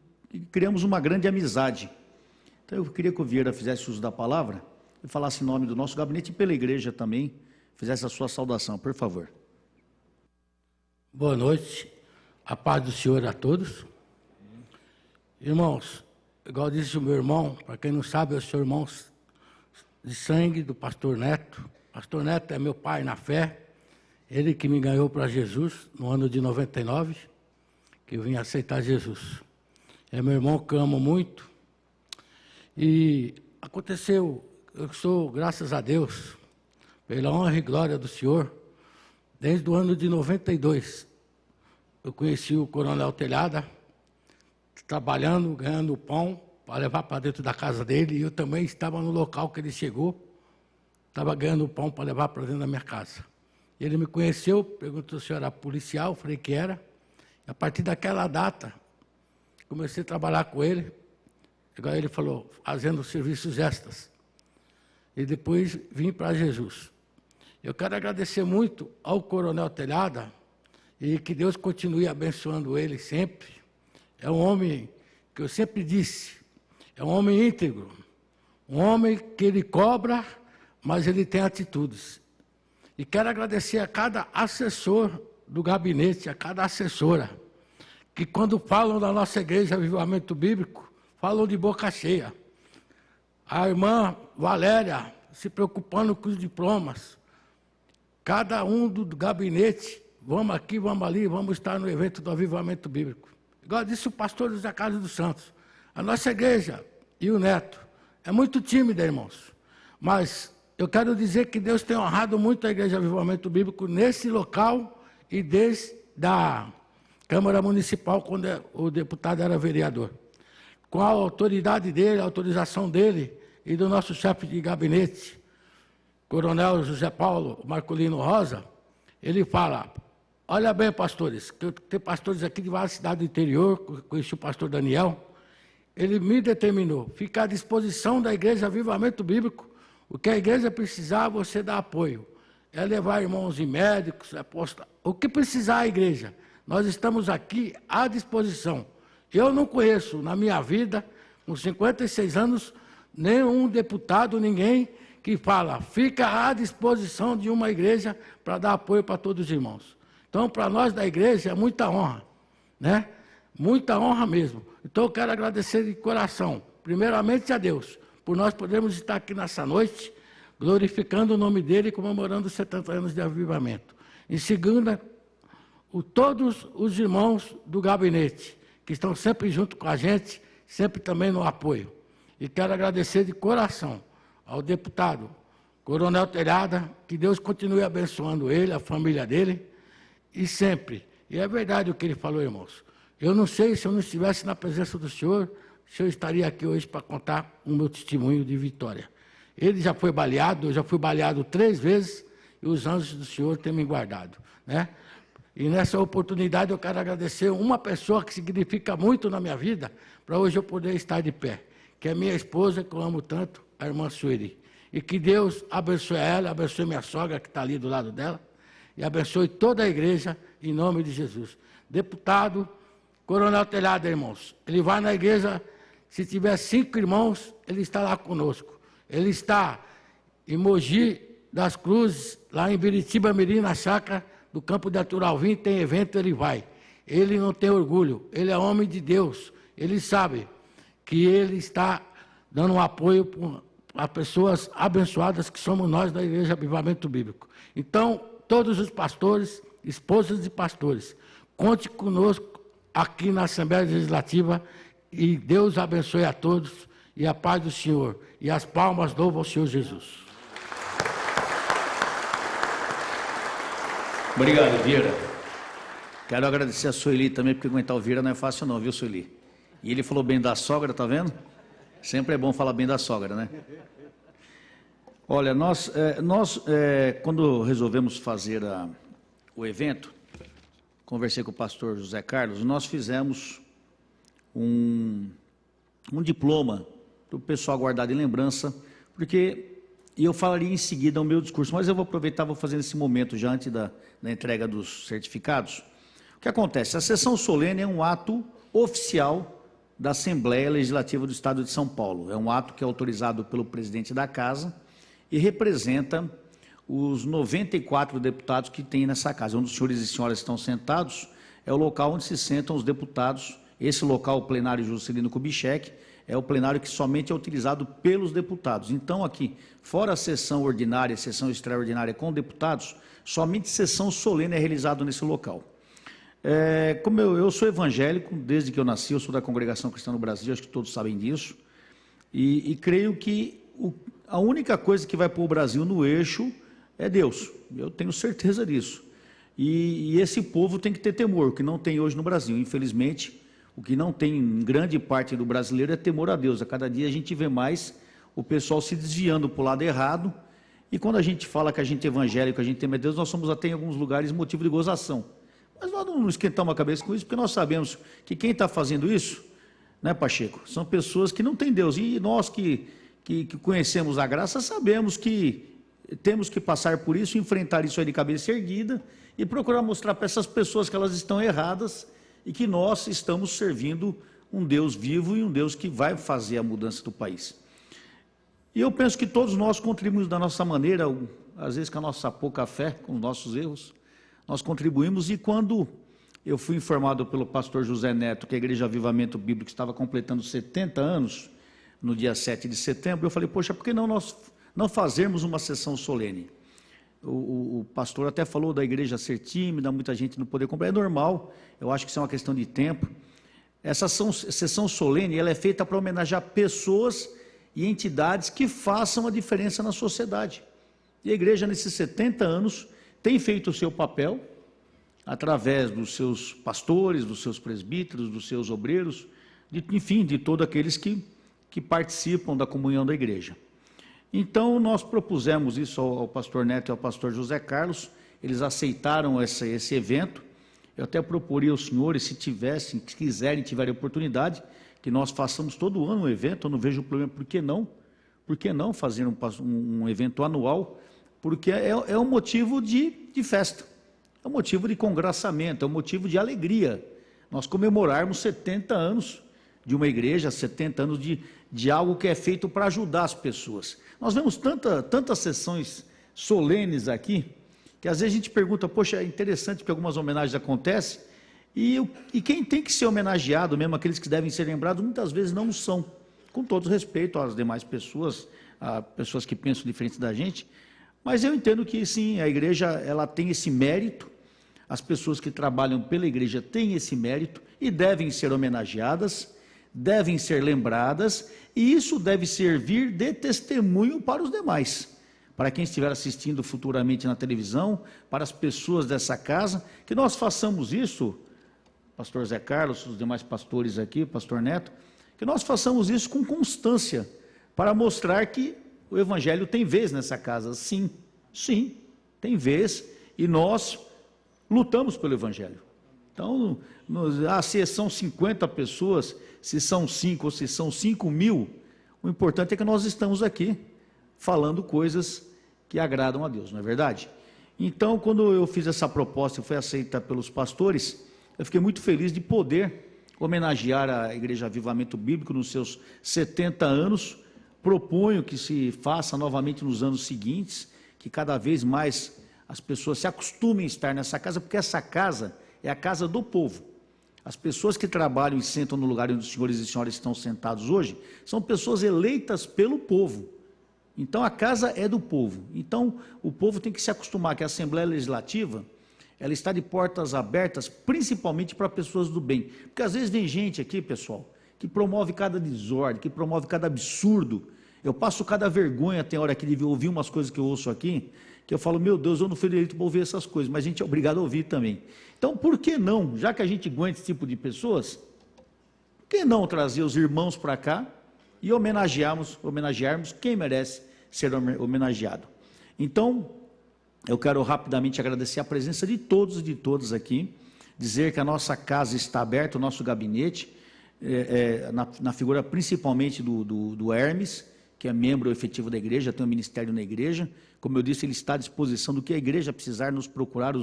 criamos uma grande amizade. Então eu queria que o Vieira fizesse uso da palavra e falasse em nome do nosso gabinete e pela igreja também, fizesse a sua saudação, por favor. Boa noite, a paz do Senhor a todos. Irmãos, igual disse o meu irmão, para quem não sabe, eu sou irmão de sangue do pastor Neto. Pastor Neto é meu pai na fé, ele que me ganhou para Jesus no ano de 99, que eu vim aceitar Jesus. É meu irmão que eu amo muito. E aconteceu, eu sou, graças a Deus, pela honra e glória do Senhor, desde o ano de 92, eu conheci o Coronel Telhada, trabalhando, ganhando pão, para levar para dentro da casa dele, e eu também estava no local que ele chegou, estava ganhando pão para levar para dentro da minha casa. Ele me conheceu, perguntou se eu era policial, falei que era, e a partir daquela data, comecei a trabalhar com ele, igual ele falou, fazendo serviços extras, e depois vim para Jesus. Eu quero agradecer muito ao Coronel Telhada e que Deus continue abençoando ele sempre. É um homem que eu sempre disse, é um homem íntegro, um homem que ele cobra, mas ele tem atitudes. E quero agradecer a cada assessor do gabinete, a cada assessora, que quando falam da nossa igreja Avivamento Bíblico, falam de boca cheia. A irmã Valéria se preocupando com os diplomas, cada um do gabinete, vamos aqui, vamos ali, vamos estar no evento do Avivamento Bíblico. Igual disse o pastor José Carlos dos Santos, a nossa igreja e o Neto é muito tímida, irmãos, mas eu quero dizer que Deus tem honrado muito a igreja Avivamento Bíblico nesse local e desde a Câmara Municipal, quando o deputado era vereador. Com a autoridade dele, a autorização dele e do nosso chefe de gabinete, Coronel José Paulo Marcolino Rosa, ele fala, olha bem, pastores, que eu tenho pastores aqui de várias cidades do interior, conheci o pastor Daniel, ele me determinou, ficar à disposição da igreja Avivamento Bíblico, o que a igreja precisar, você dá apoio. É levar irmãos e médicos, o que precisar a igreja, nós estamos aqui à disposição. Eu não conheço, na minha vida, com 56 anos, nenhum deputado, ninguém que fala, fica à disposição de uma igreja para dar apoio para todos os irmãos. Então, para nós da igreja, é muita honra, né? Muita honra mesmo. Então, eu quero agradecer de coração, primeiramente a Deus, por nós podermos estar aqui nessa noite, glorificando o nome dele e comemorando os 70 anos de avivamento. Em segunda, todos os irmãos do gabinete, que estão sempre junto com a gente, sempre também no apoio. E quero agradecer de coração ao deputado Coronel Telhada, que Deus continue abençoando ele, a família dele, e sempre. E é verdade o que ele falou, irmãos. Eu não sei se eu não estivesse na presença do Senhor, se eu estaria aqui hoje para contar o meu testemunho de vitória. Ele já foi baleado, eu já fui baleado 3 vezes, e os anjos do Senhor têm me guardado, né? E nessa oportunidade eu quero agradecer uma pessoa que significa muito na minha vida, para hoje eu poder estar de pé, que é minha esposa, que eu amo tanto, a irmã Sueli. E que Deus abençoe ela, abençoe minha sogra, que está ali do lado dela, e abençoe toda a igreja, em nome de Jesus. Deputado Coronel Telhada, irmãos, ele vai na igreja, se tiver 5 irmãos, ele está lá conosco. Ele está em Mogi das Cruzes, lá em Biritiba Mirim, na chácara do campo de Arthur Alvim, tem evento, ele vai. Ele não tem orgulho, ele é homem de Deus. Ele sabe que ele está dando um apoio a pessoas abençoadas que somos nós da Igreja Avivamento Bíblico. Então, todos os pastores, esposas de pastores, conte conosco aqui na Assembleia Legislativa e Deus abençoe a todos e a paz do Senhor. E as palmas louvam ao Senhor Jesus. Obrigado, Vieira. Quero agradecer a Sueli também, porque aguentar o Vieira não é fácil não, viu, Sueli? E ele falou bem da sogra, tá vendo? Sempre é bom falar bem da sogra, né? Olha, nós quando resolvemos fazer o evento, conversei com o pastor José Carlos, nós fizemos um diploma para o pessoal guardar de lembrança, e eu falaria em seguida o meu discurso, mas eu vou aproveitar, vou fazer nesse momento, já antes da entrega dos certificados. O que acontece? A sessão solene é um ato oficial da Assembleia Legislativa do Estado de São Paulo. É um ato que é autorizado pelo presidente da Casa e representa os 94 deputados que tem nessa casa. Onde os senhores e senhoras estão sentados é o local onde se sentam os deputados. Esse local, o plenário Juscelino Kubitschek, é o plenário que somente é utilizado pelos deputados. Então, aqui, fora a sessão ordinária, sessão extraordinária com deputados, somente sessão solene é realizada nesse local. Como eu sou evangélico, desde que eu nasci, eu sou da Congregação Cristã no Brasil, acho que todos sabem disso, e creio que a única coisa que vai pôr o Brasil no eixo é Deus, eu tenho certeza disso. E esse povo tem que ter temor, o que não tem hoje no Brasil. Infelizmente, o que não tem em grande parte do brasileiro é temor a Deus. A cada dia a gente vê mais o pessoal se desviando para o lado errado, e quando a gente fala que a gente é evangélico, a gente teme a Deus, nós somos até em alguns lugares motivo de gozação. Mas nós não esquentamos a cabeça com isso, porque nós sabemos que quem está fazendo isso, né, Pacheco, são pessoas que não têm Deus. E nós que conhecemos a graça, sabemos que temos que passar por isso, enfrentar isso aí de cabeça erguida e procurar mostrar para essas pessoas que elas estão erradas e que nós estamos servindo um Deus vivo e um Deus que vai fazer a mudança do país. E eu penso que todos nós contribuímos da nossa maneira, às vezes com a nossa pouca fé, com os nossos erros, nós contribuímos. E quando eu fui informado pelo pastor José Neto que a Igreja Avivamento Bíblico estava completando 70 anos, no dia 7 de setembro, eu falei, poxa, por que nós não fazermos uma sessão solene? O pastor até falou da igreja ser tímida, muita gente não poder comprar, é normal, eu acho que isso é uma questão de tempo. Essa sessão solene, ela é feita para homenagear pessoas e entidades que façam a diferença na sociedade. E a igreja, nesses 70 anos, tem feito o seu papel, através dos seus pastores, dos seus presbíteros, dos seus obreiros, enfim, de todos aqueles que participam da comunhão da igreja. Então, nós propusemos isso ao pastor Neto e ao pastor José Carlos, eles aceitaram esse evento. Eu até procurei os senhores, se quiserem, tiverem oportunidade, que nós façamos todo ano um evento. Eu não vejo problema, por que não? Por que não fazer um evento anual? Porque é um motivo de festa, é um motivo de congraçamento, é um motivo de alegria. Nós comemorarmos 70 anos de uma igreja, 70 anos de algo que é feito para ajudar as pessoas. Nós vemos tantas sessões solenes aqui, que às vezes a gente pergunta, poxa, é interessante que algumas homenagens acontecem, e quem tem que ser homenageado, mesmo aqueles que devem ser lembrados, muitas vezes não são, com todo respeito às demais pessoas, a pessoas que pensam diferente da gente, mas eu entendo que sim, a igreja ela tem esse mérito, as pessoas que trabalham pela igreja têm esse mérito e devem ser homenageadas, devem ser lembradas, e isso deve servir de testemunho para os demais, para quem estiver assistindo futuramente na televisão, para as pessoas dessa casa, que nós façamos isso, pastor Zé Carlos, os demais pastores aqui, pastor Neto, que nós façamos isso com constância, para mostrar que o evangelho tem vez nessa casa. Sim, tem vez, e nós lutamos pelo evangelho. Então, se são 50 pessoas, se são 5 ou se são 5 mil, o importante é que nós estamos aqui falando coisas que agradam a Deus, não é verdade? Então, quando eu fiz essa proposta e foi aceita pelos pastores, eu fiquei muito feliz de poder homenagear a Igreja Avivamento Bíblico nos seus 70 anos. Proponho que se faça novamente nos anos seguintes, que cada vez mais as pessoas se acostumem a estar nessa casa, porque essa casa é a casa do povo. As pessoas que trabalham e sentam no lugar onde os senhores e senhoras estão sentados hoje, são pessoas eleitas pelo povo. Então a casa é do povo. Então o povo tem que se acostumar que a Assembleia Legislativa, ela está de portas abertas, principalmente para pessoas do bem. Porque às vezes vem gente aqui, pessoal, que promove cada desordem, que promove cada absurdo. Eu passo cada vergonha, tem hora aqui de ouvir umas coisas que eu ouço aqui, que eu falo, meu Deus, eu não fui eleito para ouvir essas coisas, mas a gente é obrigado a ouvir também. Então, por que não, já que a gente aguenta esse tipo de pessoas, por que não trazer os irmãos para cá e homenagearmos quem merece ser homenageado? Então, eu quero rapidamente agradecer a presença de todos e de todas aqui, dizer que a nossa casa está aberta, o nosso gabinete, na figura principalmente do Hermes, que é membro efetivo da igreja, tem um ministério na igreja. Como eu disse, ele está à disposição do que a igreja precisar nos procurar.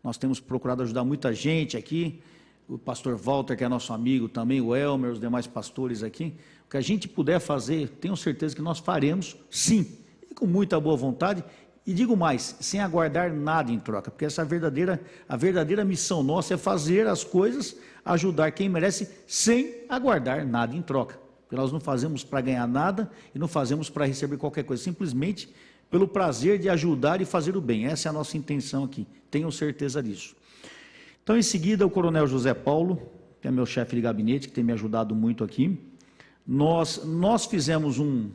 Nós temos procurado ajudar muita gente aqui, o pastor Walter, que é nosso amigo também, o Elmer, os demais pastores aqui. O que a gente puder fazer, tenho certeza que nós faremos, sim, e com muita boa vontade, E digo mais, sem aguardar nada em troca, porque essa a verdadeira missão nossa é fazer as coisas, ajudar quem merece, sem aguardar nada em troca. Porque nós não fazemos para ganhar nada e não fazemos para receber qualquer coisa, simplesmente pelo prazer de ajudar e fazer o bem. Essa é a nossa intenção aqui, tenho certeza disso. Então, em seguida, o coronel José Paulo, que é meu chefe de gabinete, que tem me ajudado muito aqui, nós fizemos um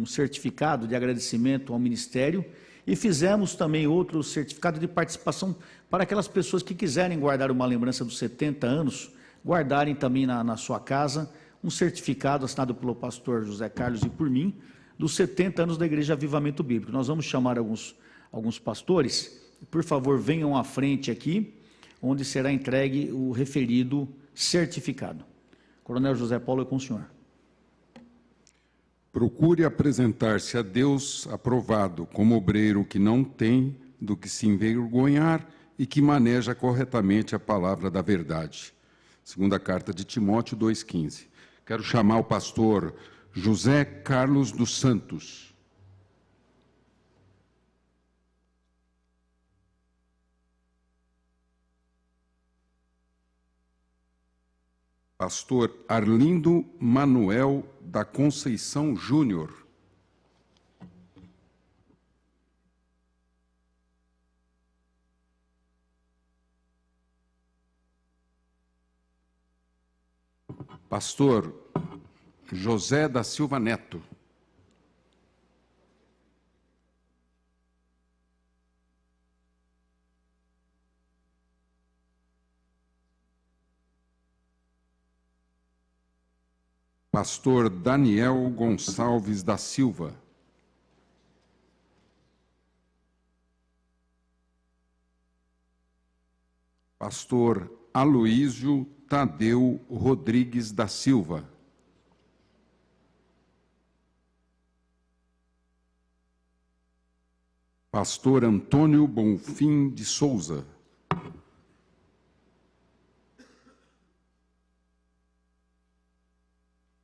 certificado de agradecimento ao Ministério e fizemos também outro certificado de participação para aquelas pessoas que quiserem guardar uma lembrança dos 70 anos, guardarem também na sua casa um certificado assinado pelo pastor José Carlos e por mim, dos 70 anos da Igreja Avivamento Bíblico. Nós vamos chamar alguns pastores, por favor, venham à frente aqui, onde será entregue o referido certificado. Coronel José Paulo, é com o senhor. Procure apresentar-se a Deus aprovado como obreiro que não tem do que se envergonhar e que maneja corretamente a palavra da verdade. Segunda carta de Timóteo 2,15. Quero chamar o pastor José Carlos dos Santos. Pastor Arlindo Manuel da Conceição Júnior. Pastor José da Silva Neto. Pastor Daniel Gonçalves da Silva. Pastor Aloísio Tadeu Rodrigues da Silva. Pastor Antônio Bonfim de Souza.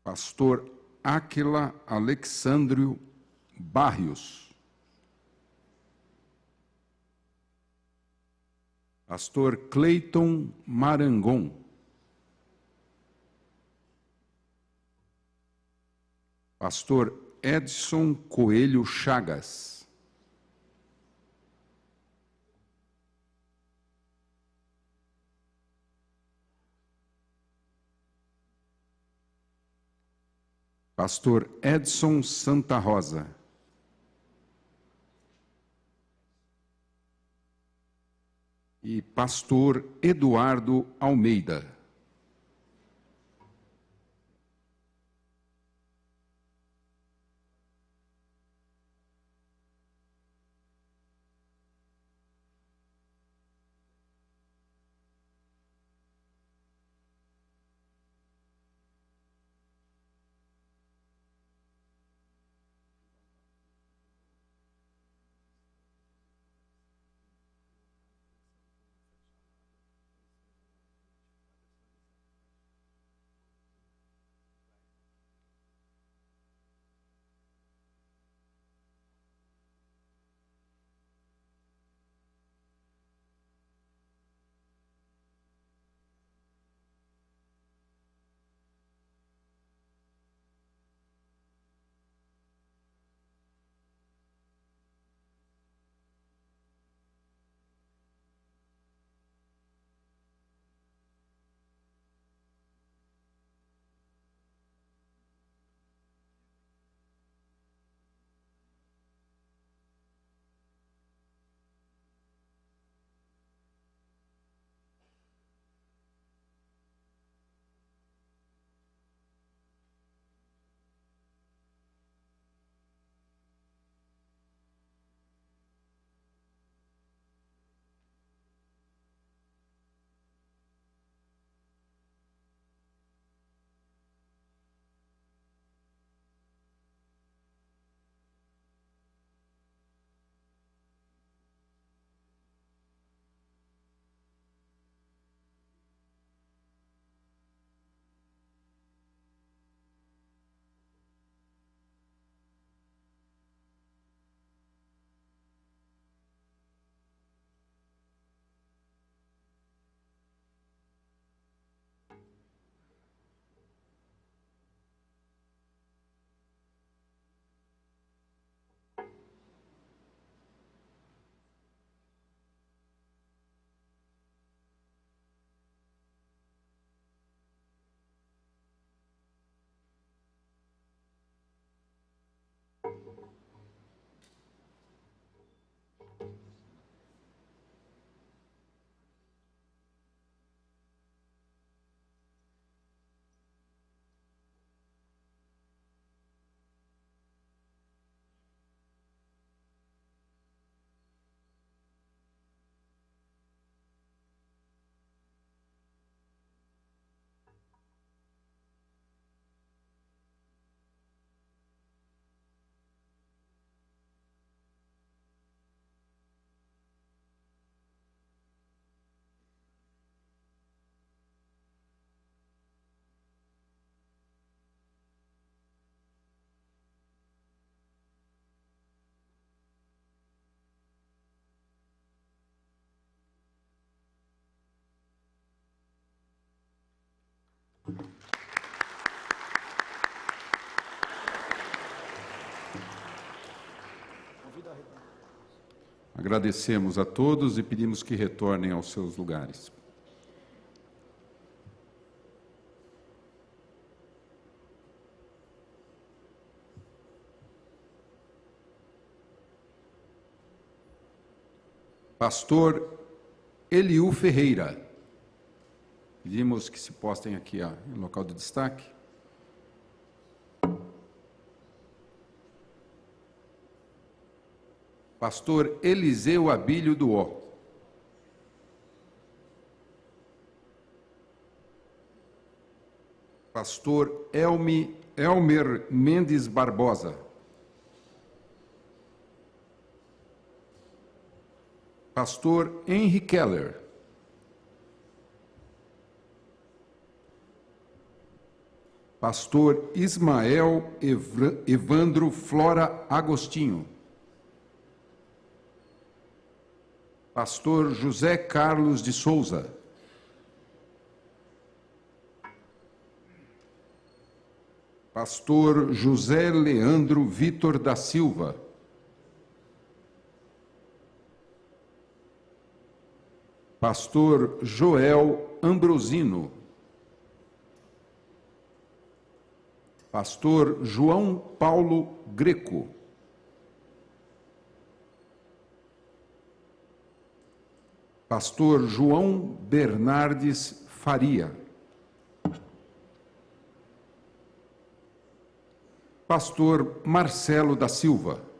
Pastor Áquila Alexandrio Barrios. Pastor Cleiton Marangon. Pastor Edson Coelho Chagas. Pastor Edson Santa Rosa. E Pastor Eduardo Almeida. Agradecemos a todos e pedimos que retornem aos seus lugares. Pastor Eliú Ferreira. Pedimos que se postem aqui em local de destaque. Pastor Eliseu Abílio do Ó. Pastor Elmer Mendes Barbosa. Pastor Henry Keller. Pastor Ismael Evandro Flora Agostinho. Pastor José Carlos de Souza. Pastor José Leandro Vitor da Silva. Pastor Joel Ambrosino. Pastor João Paulo Greco. Pastor João Bernardes Faria. Pastor Marcelo da Silva.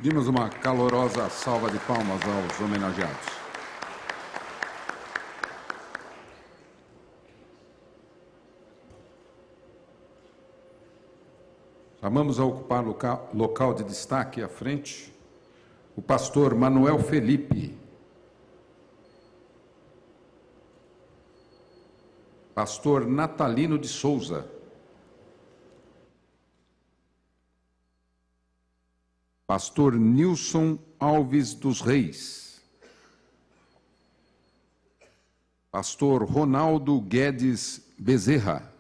Pedimos uma calorosa salva de palmas aos homenageados. Chamamos a ocupar local de destaque à frente o pastor Manuel Felipe, pastor Natalino de Souza, pastor Nilson Alves dos Reis, pastor Ronaldo Guedes Bezerra,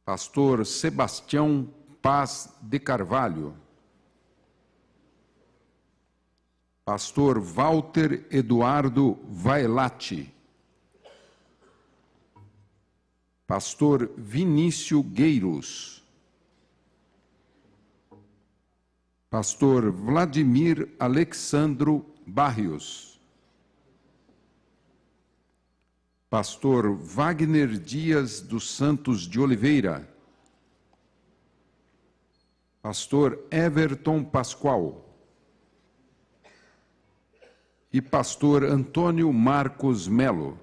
pastor Sebastião Paz de Carvalho, pastor Walter Eduardo Vailate, pastor Vinícius Gueiros, pastor Vladimir Alexandro Barrios, pastor Wagner Dias dos Santos de Oliveira, pastor Everton Pascoal e pastor Antônio Marcos Melo.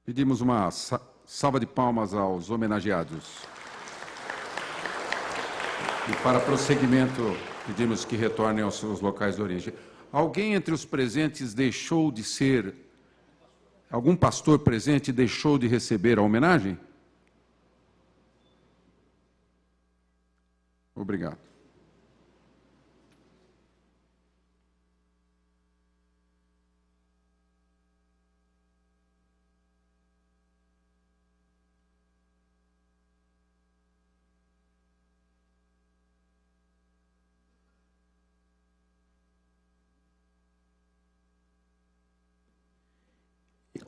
Pedimos uma salva de palmas aos homenageados. E para prosseguimento, pedimos que retornem aos seus locais de origem. Alguém entre os presentes deixou de ser... Algum pastor presente deixou de receber a homenagem? Obrigado.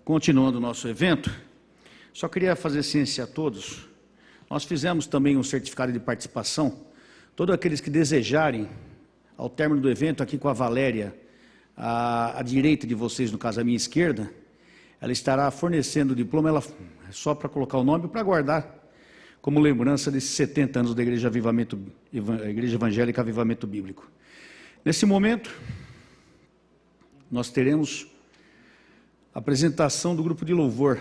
Continuando o nosso evento, só queria fazer ciência a todos. Nós fizemos também um certificado de participação. Todos aqueles que desejarem, ao término do evento, aqui com a Valéria, à direita de vocês, no caso, à minha esquerda, ela estará fornecendo o diploma, ela, só para colocar o nome, para guardar como lembrança desses 70 anos da Igreja Evangélica Avivamento Bíblico. Nesse momento, nós teremos a apresentação do grupo de louvor,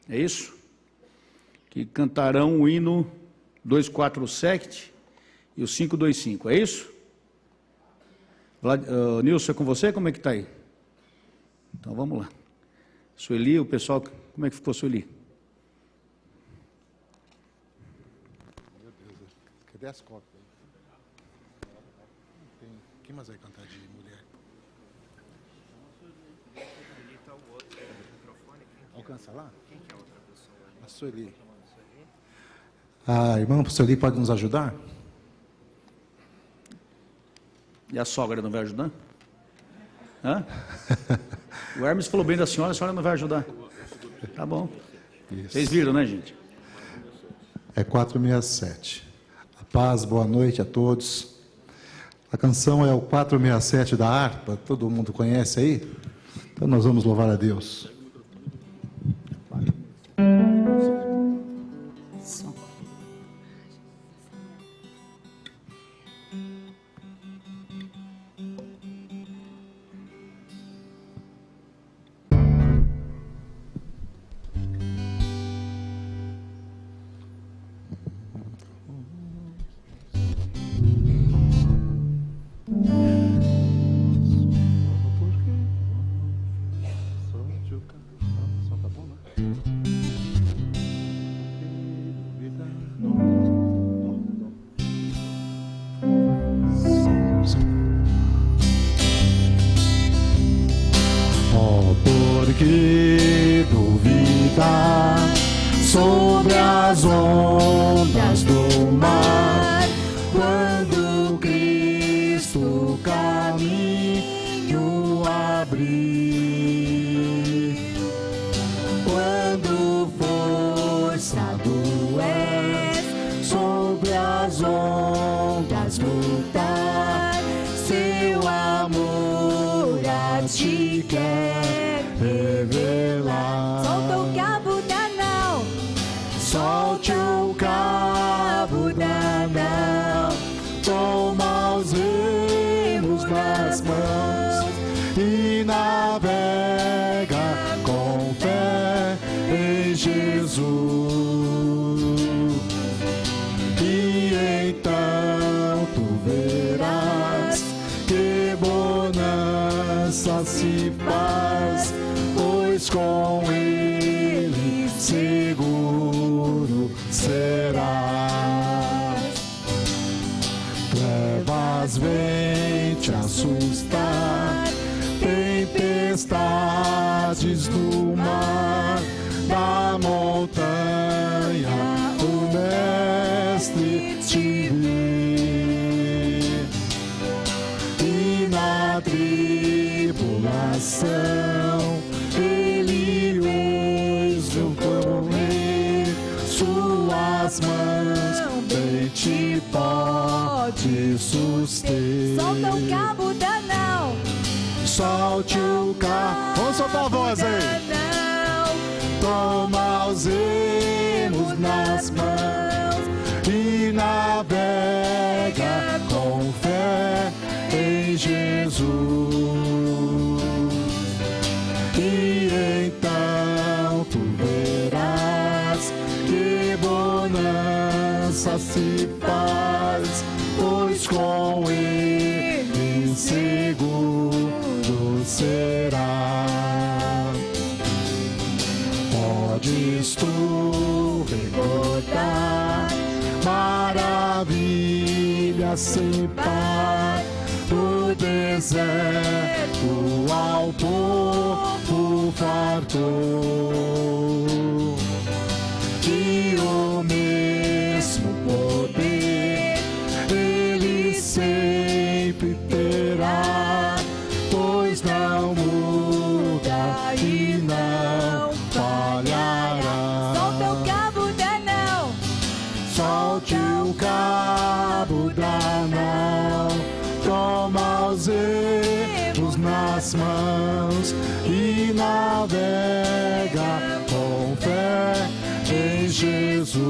é isso? Que cantarão o hino 247 e o 525, é isso? Nilson, é com você? Como é que está aí? Então vamos lá. Sueli, o pessoal, como é que ficou, Sueli? Meu Deus, cadê as cópias? Quem mais vai cantar de mulher? Alcança lá? Quem que é a outra pessoa? A Sueli. A irmã Sueli pode nos ajudar? E a sogra não vai ajudar? Hã? O Hermes falou bem da senhora, a senhora não vai ajudar. Tá bom. Isso. Vocês viram, né, gente? É 467. A paz, boa noite a todos. A canção é o 467 da harpa, todo mundo conhece aí? Então nós vamos louvar a Deus. Que duvidar sobre as ondas do mar, quando Cristo caminho abrir, quando forçado és sobre as ondas lutar, seu amor a ti quer revelar. Solta o cabo da nau, Solte o cabo da nau, toma os remos nas mãos e navega com fé em Jesus. E então tu verás que bonança se faz, pois com ele seguro serás. Trevas vêm te assustar, tempestades do mar, da montanha o mestre te vê. E na tribulação ele os viu correr, suas mãos bem te pode suster. solta o cabo da nau, Solte o carro, vamos soltar a voz aí. Toma os remos nas mãos e navega com fé em Jesus. E então tu verás que bonança se faz, será. Podes tu recordar maravilhas sem par, o deserto ao povo fartou, e o mesmo poder ele sempre terá, pois não muda e não falhará. Solta o cabo da não. Solte o cabo da nau, toma os erros nas mãos e navega com fé em Jesus.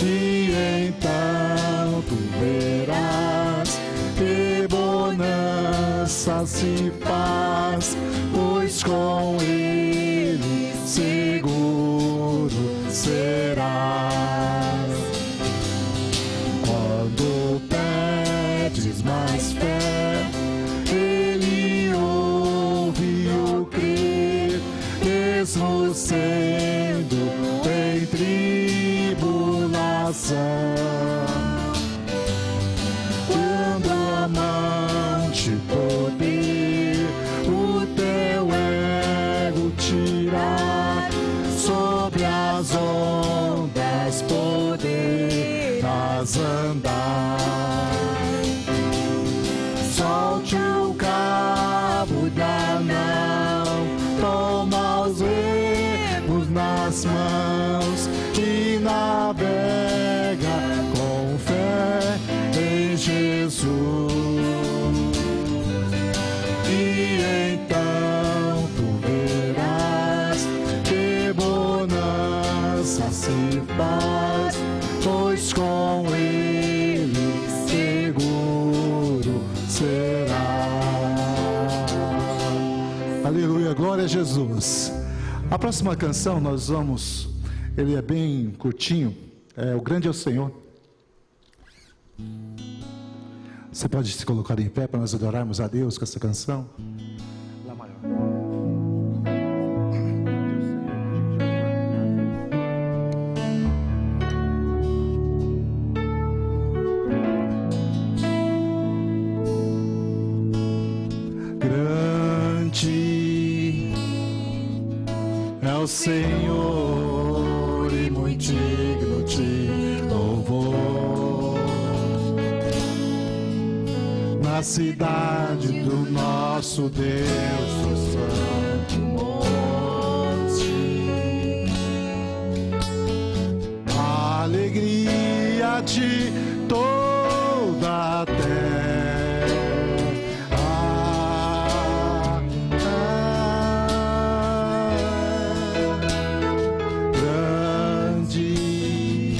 E então tu verás que bonança se faz, pois com ele seguro serás. Quando pedes mais fé, ele ouve o crer, mesmo sendo em tribulação. Quando a mão te poder o teu ego tirar, sobre as ondas poderás andar. Solte o cabo da nau, toma os remos nas mãos e navega com fé em Jesus. E então tu verás que bonança se faz, pois com ele seguro será. Aleluia, glória a Jesus. A próxima canção nós vamos, ele é bem curtinho, O Grande é o Senhor. Você pode se colocar em pé para nós adorarmos a Deus com essa canção? Lá maior. Grande é o Senhor e muito digno de louvor, na cidade do nosso Deus, o santo monte. A alegria de toda a terra. Grande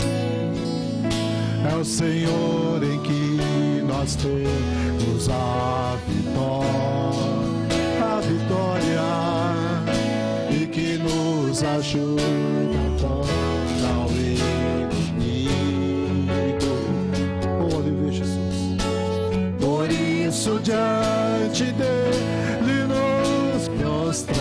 é o Senhor em que nós temos a vitória, e que nos ajuda contra o inimigo. Oh, aleluia, Jesus. Por isso diante dele nos prostramos.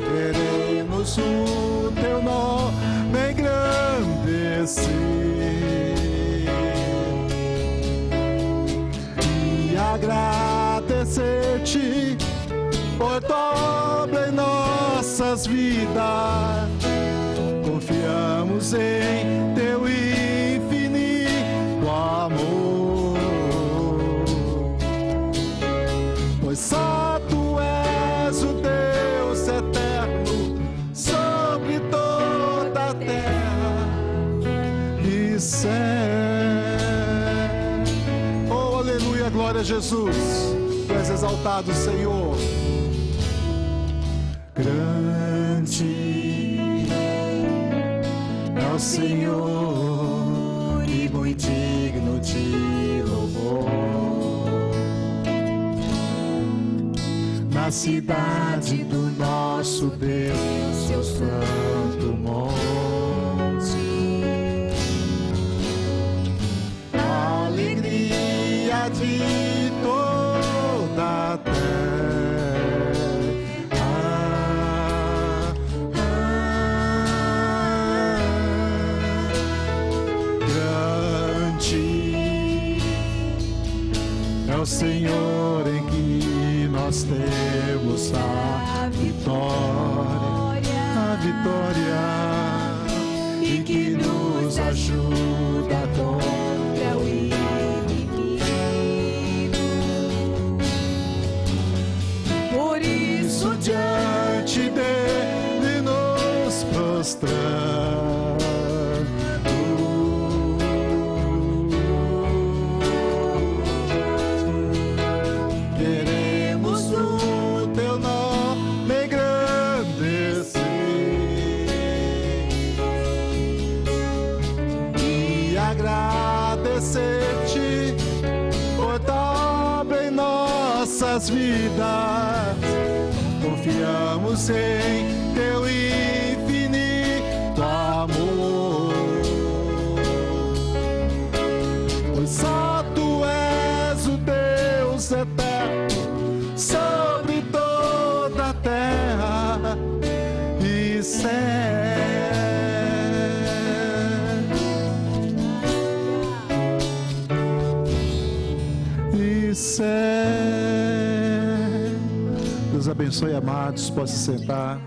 Queremos o teu nome engrandecer e agradecer-te por tua obra em nossas vidas. Confiamos em teu infinito amor, pois só tu és o Deus eterno sobre toda a terra e céu. Oh, aleluia, glória a Jesus. Tu és exaltado, Senhor. Grande é o Senhor e muito digno de louvor, na cidade do nosso Deus, seu santo monte. o Senhor em que nós temos a vitória, e que nos ajuda contra o inimigo. Por isso, diante dele nos prostramos. Agradecer-te por tua obra em nossas vidas. Confiamos em teu infinito amor, pois só tu és o Deus eterno sobre toda a terra e céu. Deus abençoe, amados. Pode se sentar.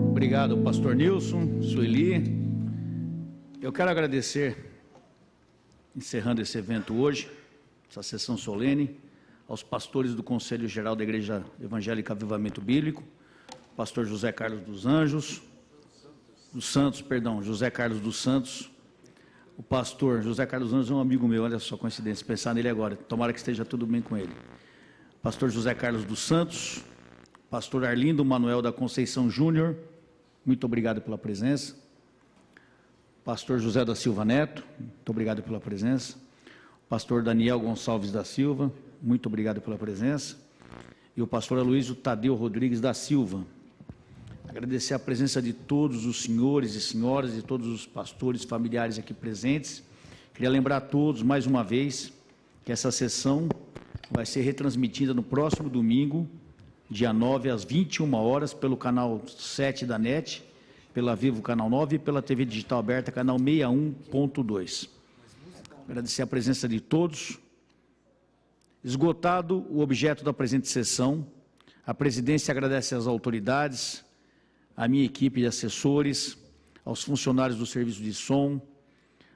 Obrigado, pastor Nilson, Sueli. Eu quero agradecer, encerrando esse evento hoje, essa sessão solene, aos pastores do Conselho Geral da Igreja Evangélica Avivamento Bíblico, pastor José Carlos dos Santos, José Carlos dos Santos. O pastor José Carlos Anjos é um amigo meu, olha só a coincidência, pensar nele agora, tomara que esteja tudo bem com ele. Pastor José Carlos dos Santos, pastor Arlindo Manuel da Conceição Júnior, muito obrigado pela presença. Pastor José da Silva Neto, muito obrigado pela presença. Pastor Daniel Gonçalves da Silva, muito obrigado pela presença. E o pastor Aloysio Tadeu Rodrigues da Silva. Agradecer a presença de todos os senhores e senhoras, de todos os pastores, familiares aqui presentes. Queria lembrar a todos, mais uma vez, que essa sessão vai ser retransmitida no próximo domingo, dia 9, às 21 horas, pelo canal 7 da NET, pela Vivo Canal 9 e pela TV Digital Aberta, canal 61.2. Agradecer a presença de todos. Esgotado o objeto da presente sessão, a presidência agradece às autoridades, à minha equipe de assessores, aos funcionários do serviço de som,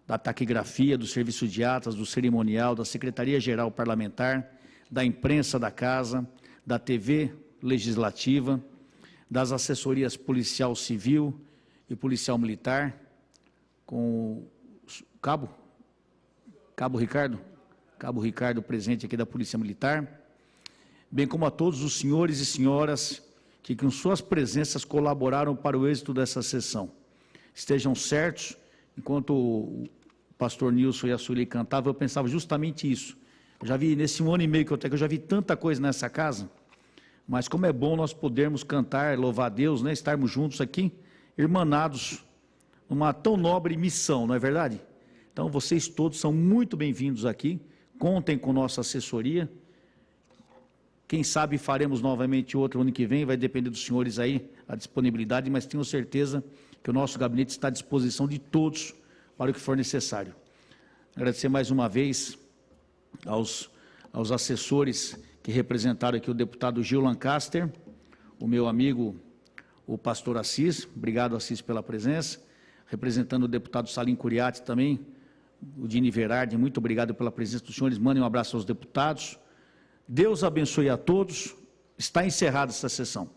da taquigrafia, do serviço de atas, do cerimonial, da Secretaria-Geral Parlamentar, da imprensa da Casa, da TV Legislativa, das assessorias policial civil e policial militar, com o Cabo Ricardo presente aqui da Polícia Militar, bem como a todos os senhores e senhoras que com suas presenças colaboraram para o êxito dessa sessão. Estejam certos, enquanto o pastor Nilson e a Sueli cantavam, eu pensava justamente isso. Eu já vi, nesse 1 ano e meio que eu já vi tanta coisa nessa casa, mas como é bom nós podermos cantar, louvar a Deus, né? Estarmos juntos aqui, irmanados, numa tão nobre missão, não é verdade? Então, vocês todos são muito bem-vindos aqui, contem com nossa assessoria. Quem sabe faremos novamente outro ano que vem, vai depender dos senhores aí, a disponibilidade, mas tenho certeza que o nosso gabinete está à disposição de todos para o que for necessário. Agradecer mais uma vez aos assessores que representaram aqui o deputado Gil Lancaster, o meu amigo, o pastor Assis, obrigado Assis pela presença, representando o deputado Salim Curiati também, o Dini Verardi, muito obrigado pela presença dos senhores, mandem um abraço aos deputados. Deus abençoe a todos. Está encerrada essa sessão.